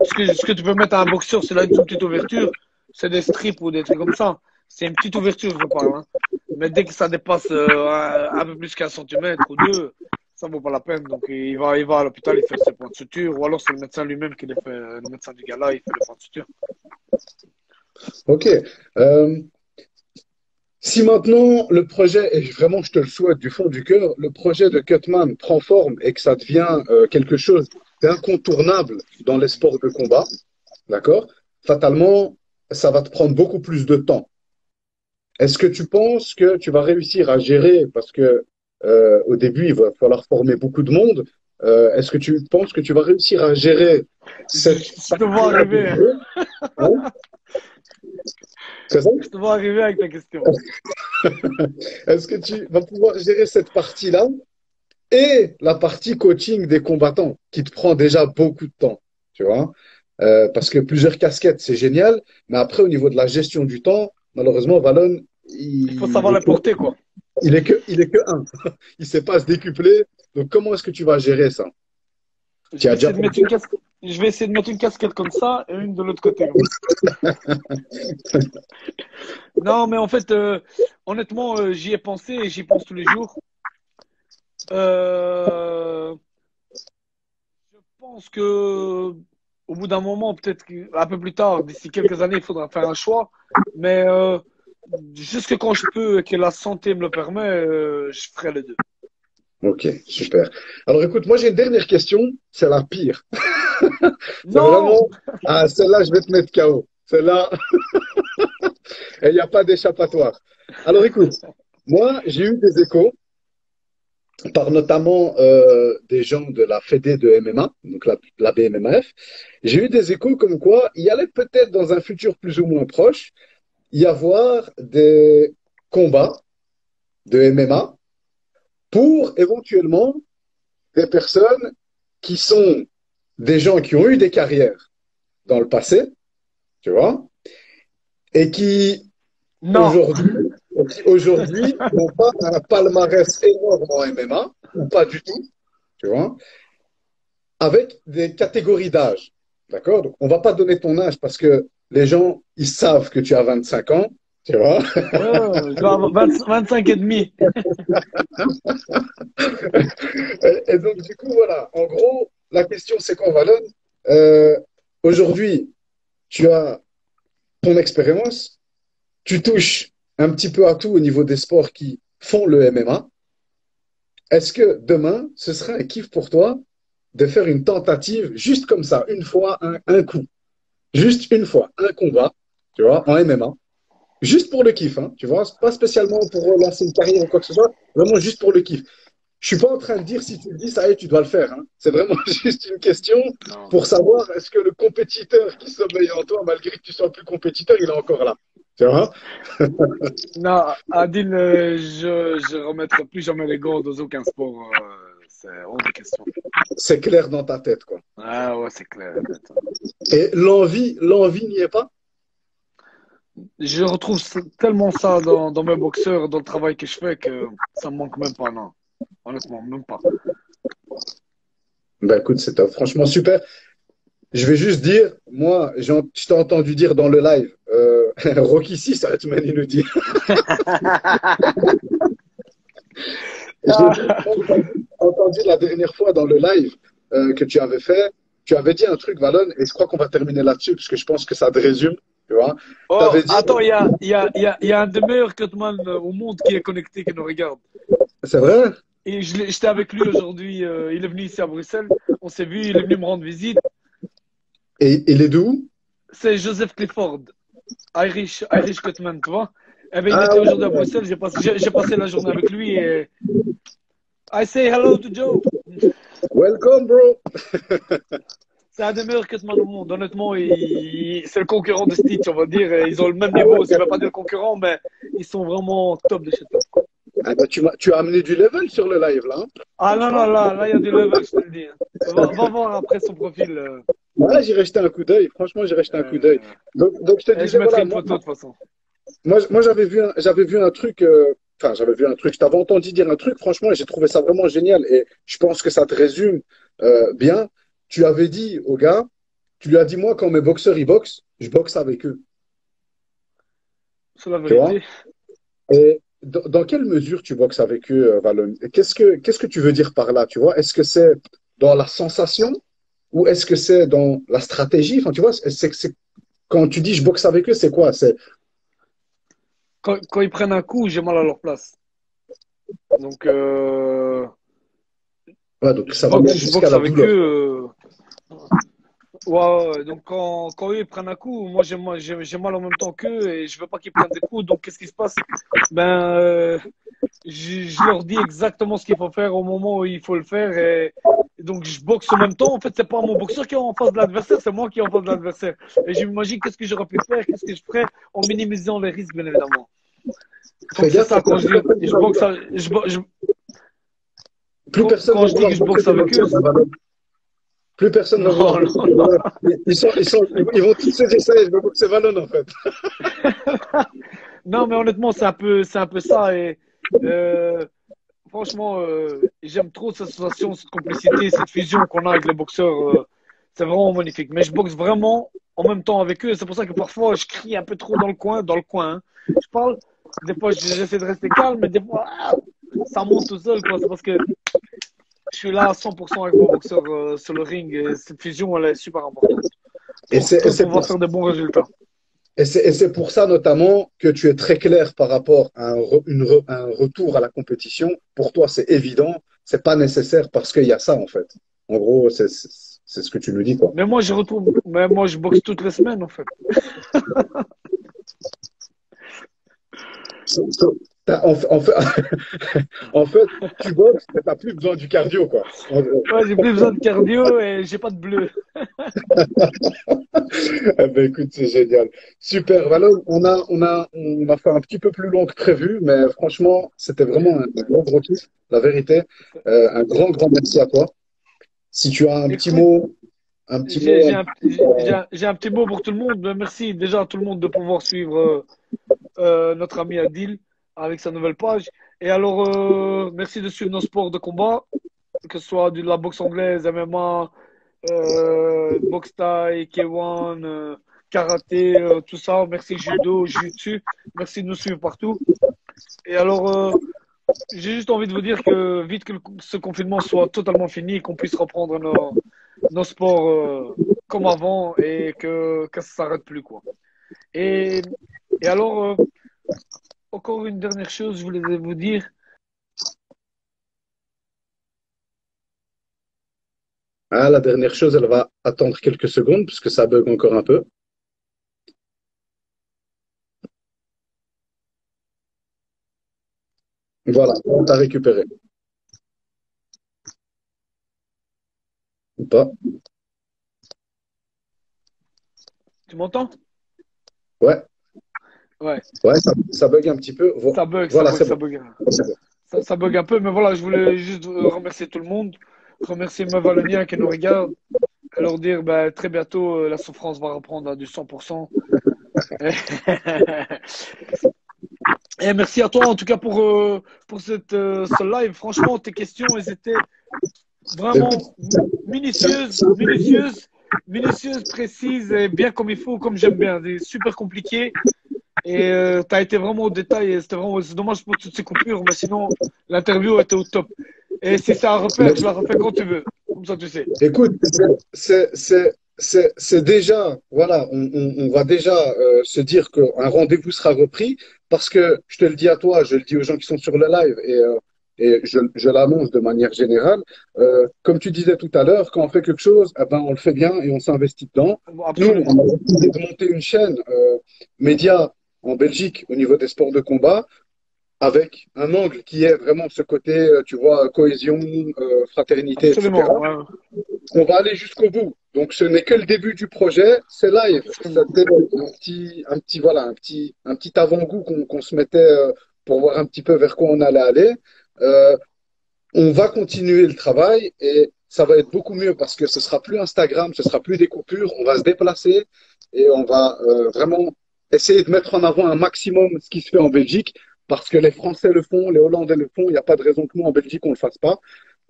Ce que tu peux mettre à un boxeur, c'est là une toute petite ouverture. C'est des strips ou des trucs comme ça. C'est une petite ouverture, je parle. Hein. Mais dès que ça dépasse un peu plus qu'un centimètre ou deux, ça vaut pas la peine. Donc il va à l'hôpital, il fait ses points de suture. Ou alors c'est le médecin lui-même qui les fait, le médecin du gars-là, il fait les points de suture. Ok. Euh, Si maintenant le projet, et vraiment je te le souhaite du fond du cœur, le projet de Cutman prend forme et que ça devient quelque chose d'incontournable dans les sports de combat, d'accord? Fatalement, ça va te prendre beaucoup plus de temps. Est-ce que tu penses que tu vas réussir à gérer, parce que au début, il va falloir former beaucoup de monde, est-ce que tu penses que tu vas réussir à gérer cette Je te vois arriver. hein? C'est ça? Je te vois arriver avec ta question. Est-ce que tu vas pouvoir gérer cette partie-là et la partie coaching des combattants qui te prend déjà beaucoup de temps, tu vois? Parce que plusieurs casquettes, c'est génial, mais après, au niveau de la gestion du temps, malheureusement, Valon, Il faut savoir la porter, quoi. il est que un. Il sait pas se décupler. Donc, comment est-ce que tu vas gérer ça? Je Tu vais as déjà essayer de mettre pensé? une casquette. Je vais essayer de mettre une casquette comme ça et une de l'autre côté. Non, mais en fait, honnêtement, j'y ai pensé et j'y pense tous les jours. Euh, je pense que au bout d'un moment, peut-être un peu plus tard, d'ici quelques années, il faudra faire un choix. Mais jusque quand je peux et que la santé me le permet, je ferai les deux. Ok, super. Alors, écoute, moi, j'ai une dernière question. C'est la pire. C'est Non! vraiment, ah, celle-là, je vais te mettre KO. Celle-là, il n'y a pas d'échappatoire. Alors, écoute, moi, j'ai eu des échos par notamment des gens de la Fédé de MMA, donc la BMMF. J'ai eu des échos comme quoi il y allait peut-être dans un futur plus ou moins proche y avoir des combats de MMA pour éventuellement des personnes qui sont des gens qui ont eu des carrières dans le passé, tu vois, et qui Non! aujourd'hui n'ont pas un palmarès énorme en MMA, ou pas du tout, tu vois, avec des catégories d'âge. D'accord? Donc, on va pas donner ton âge parce que les gens, ils savent que tu as 25 ans, tu vois. Je dois avoir 25 et demi. Et donc, du coup, voilà. En gros, la question, c'est quoi, Valon? Euh, Aujourd'hui, tu as ton expérience, tu touches un petit peu à tout au niveau des sports qui font le MMA. Est-ce que demain, ce sera un kiff pour toi de faire une tentative juste comme ça, une fois, un coup, juste une fois, un combat, tu vois, en MMA, juste pour le kiff, hein, tu vois, pas spécialement pour lancer une carrière ou quoi que ce soit, vraiment juste pour le kiff. Je suis pas en train de dire si tu le dis, ça y est, tu dois le faire. Hein. C'est vraiment juste une question Non. pour savoir est-ce que le compétiteur qui sommeille en toi, malgré que tu sois plus compétiteur, il est encore là. Tu vois? Non, Adil, je remettrai plus jamais les gants dans aucun sport. C'est hors de question. C'est clair dans ta tête, quoi. Ah ouais, c'est clair. Et l'envie n'y est pas? Je retrouve tellement ça dans mes boxeurs, dans le travail que je fais, que ça me manque même pas, non. Honnêtement, même pas. Ben écoute, c'est franchement super. Je vais juste dire, moi, je t'ai entendu dire dans le live, Rocky 6, ça tu il nous dit. J'ai Ah, entendu la dernière fois dans le live que tu avais fait, tu avais dit un truc, Valon, et je crois qu'on va terminer là-dessus, parce que je pense que ça te résume, tu vois. Tu oh, avais dit, attends, il y a un des meilleurs cutman au monde qui est connecté, qui nous regarde. c'est vrai? Et j'étais avec lui aujourd'hui. Il est venu ici à Bruxelles. On s'est vu, il est venu me rendre visite. Et il est d'où? C'est Joseph Clifford, Irish Cutman, tu vois. Eh ben, il Ah était aujourd'hui à ouais, Bruxelles. J'ai passé la journée avec lui et I say hello to Joe. welcome, bro. C'est un des meilleurs cutman au monde. Honnêtement, c'est le concurrent de Stitch, on va dire. Et ils ont le même niveau. Je ne vais pas dire le concurrent, mais ils sont vraiment top de chez top. Ah ben, tu as amené du level sur le live, là. Hein. Ah non, non, là, il y a du level, je te le dis. Va voir après son profil. Ouais, j'irai jeter un coup d'œil. Franchement, j'irai jeter un coup d'œil. Euh, Donc, je te et je disais, mettrai voilà, une photo de toute façon. moi j'avais vu un truc, enfin, j'avais vu un truc, je t'avais entendu dire un truc, franchement, et j'ai trouvé ça vraiment génial. Et je pense que ça te résume bien. Tu avais dit au gars, tu lui as dit, moi, quand mes boxeurs, ils boxent, je boxe avec eux. C'est la Tu vois? vérité. Et dans quelle mesure tu boxes avec eux, Valon? Et qu'est-ce que tu veux dire par là, tu vois? Est-ce que c'est dans la sensation ou est-ce que c'est dans la stratégie? Enfin, tu vois, quand tu dis je boxe avec eux, c'est quoi? Quand ils prennent un coup, j'ai mal à leur place. Donc, Ouais, donc ça va même je jusqu'à boxe la avec douleur. eux. Ouais, ouais. Donc, quand eux ils prennent un coup, moi j'ai mal en même temps qu'eux et je veux pas qu'ils prennent des coups. Donc, qu'est-ce qui se passe? Ben, je leur dis exactement ce qu'il faut faire au moment où il faut le faire. Et Donc, je boxe en même temps. En fait, c'est pas mon boxeur qui est en face de l'adversaire, c'est moi qui est en face de l'adversaire. Et je m'imagine qu'est-ce que j'aurais pu faire, qu'est-ce que je ferais en minimisant les risques, bien évidemment. Fais Donc, c'est gaffe, ça, quand je dis, je boxe, plus personne quand va je dis vouloir que je boxer boxe des avec eux, boxeurs de Valorant. Plus personne va vouloir non, boxer non, des non. Valorant. Ils vont tous se dire ça et je vais boxer Valorant en fait. Non, mais honnêtement, c'est un peu ça. Et euh, franchement, j'aime trop cette sensation, cette complicité, cette fusion qu'on a avec les boxeurs. C'est vraiment magnifique. Mais je boxe vraiment en même temps avec eux. C'est pour ça que parfois, je crie un peu trop dans le coin. Hein. Je parle, des fois, j'essaie de rester calme, mais des fois, ça monte tout seul, quoi. C'est parce que je suis là à 100% avec mon boxeur sur le ring. Et cette fusion, elle est super importante Et c'est et pour c'est pour, pouvoir faire de bons résultats. et c'est pour ça notamment que tu es très clair par rapport à un retour à la compétition. Pour toi, c'est évident, c'est pas nécessaire parce qu'il y a ça en fait. En gros, c'est ce que tu nous dis quoi. Mais moi, je boxe toutes les semaines, en fait. En fait, en fait, tu boxes, mais t'as plus besoin du cardio quoi. En gros. Ouais, j'ai plus besoin de cardio et j'ai pas de bleu. Eh ben, écoute, c'est génial. Super. Valou, on a fait un petit peu plus long que prévu, mais franchement, c'était vraiment un gros kiff, la vérité. Un grand merci à toi. Si tu as Écoute, un petit mot, j'ai un petit mot pour tout le monde. Merci déjà à tout le monde de pouvoir suivre notre ami Adil avec sa nouvelle page. Et alors, merci de suivre nos sports de combat, que ce soit de la boxe anglaise, MMA, boxe thaï, K1, karaté, tout ça. Merci judo, jiu-jitsu. Merci de nous suivre partout. Et alors, j'ai juste envie de vous dire que vite que ce confinement soit totalement fini, qu'on puisse reprendre nos sports comme avant et que ça s'arrête plus, quoi. Et, et alors, encore une dernière chose, je voulais vous dire. ah, la dernière chose, elle va attendre quelques secondes puisque ça bug encore un peu. Voilà, on t'a récupéré. Ou pas? Tu m'entends? Ouais, Ouais, ouais, ça bug un petit peu. ça bug, ça Voilà, bug, c'est ça bon. bug. C'est bon. Ça bug un peu, mais voilà, je voulais juste remercier tout le monde, remercier mes Valoniens qui nous regardent, et leur dire bah, très bientôt, la souffrance va reprendre à du 100%. Et, et merci à toi en tout cas pour ce live. Franchement, tes questions, elles étaient Écoute, vraiment minutieuses, précises et bien comme il faut, comme j'aime bien. C'est super compliqué et tu as été vraiment au détail. Et c'est dommage pour toutes ces coupures, mais sinon, l'interview était au top. Et si c'est à refaire, je la refais quand tu veux. Comme ça, tu sais. écoute, c'est déjà, voilà, on va déjà se dire qu'un rendez-vous sera repris parce que je te le dis à toi, je le dis aux gens qui sont sur le live et je l'annonce de manière générale. Comme tu disais tout à l'heure, quand on fait quelque chose, eh ben, on le fait bien et on s'investit dedans. Nous, on Absolument. a décidé de monter une chaîne média en Belgique au niveau des sports de combat avec un angle qui est vraiment ce côté, tu vois, cohésion, fraternité, etc. Absolument. Ouais. On va aller jusqu'au bout. Donc, ce n'est que le début du projet, c'est live. Absolument. C'était voilà, un petit avant-goût qu'on se mettait pour voir un petit peu vers quoi on allait aller. Euh, on va continuer le travail et ça va être beaucoup mieux parce que ce sera plus Instagram, ce sera plus des coupures. On va se déplacer et on va vraiment essayer de mettre en avant un maximum ce qui se fait en Belgique parce que les Français le font, les Hollandais le font. Il n'y a pas de raison que nous en Belgique on le fasse pas.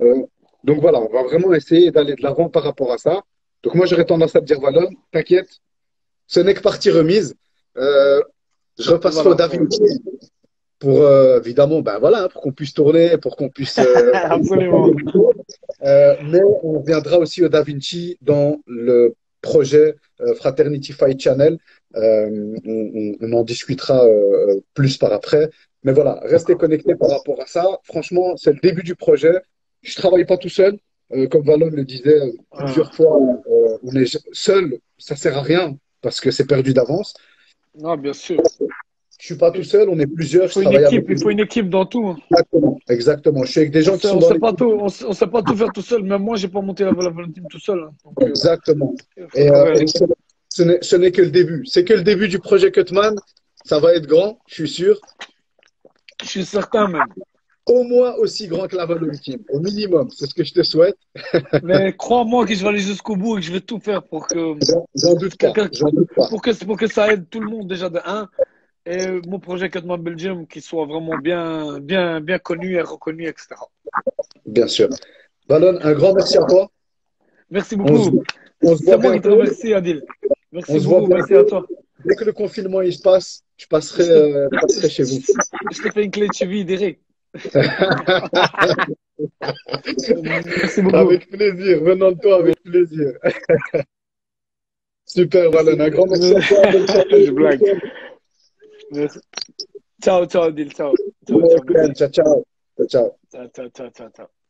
Euh, donc voilà, on va vraiment essayer d'aller de l'avant par rapport à ça. Donc moi j'aurais tendance à te dire voilà, t'inquiète, ce n'est que partie remise. Euh, je repasserai au Voilà. David pour évidemment, ben voilà, pour qu'on puisse tourner, pour qu'on puisse Absolument. mais on viendra aussi au Da Vinci dans le projet Fraternity Fight Channel. On en discutera plus par après. Mais voilà, restez connectés par rapport à ça. Franchement, c'est le début du projet. Je travaille pas tout seul. Comme Valon le disait plusieurs fois, on est seul, ça sert à rien parce que c'est perdu d'avance. Non, bien sûr. Je suis pas tout seul, on est plusieurs. Je faut une travaille avec équipe, il faut une équipe dans tout, hein. Exactement, exactement. Je suis avec des gens qui sont On dans sait pas l'équipe. tout, on sait pas tout faire tout seul. Même moi, j'ai pas monté la Volante Team tout seul, hein. Donc, Exactement. il faut Et, travailler en et équipe. ce n'est que le début. C'est que le début du projet Cutman. Ça va être grand, je suis sûr. Je suis certain même. Au moins aussi grand que la Valorant Team, au minimum. C'est ce que je te souhaite. Mais crois-moi que je vais aller jusqu'au bout et que je vais tout faire J'en doute pas. J'en doute pas. pour que ça aide tout le monde déjà de un. Et mon projet Catman Belgium qui soit vraiment bien connu et reconnu, etc. Bien sûr. Valon, un grand merci à toi. Merci On se, beaucoup. on se C'est voit moi qui te bientôt. remercie, Adil. On Merci se voit beaucoup. Merci à bientôt. toi. Dès que le confinement il se passe, je passerai chez vous. Je te fais une clé de cheville direct. Merci beaucoup. Avec plaisir. Venant de toi, avec plaisir. Super, Valon. Un grand merci à toi. Bonne soirée. Je blague. Merci. Ciao, ciao, Adil. Ciao. Ciao, ciao. Merci. Ciao, ciao. Ciao, ciao. Ciao, ciao, ciao, ciao, ciao.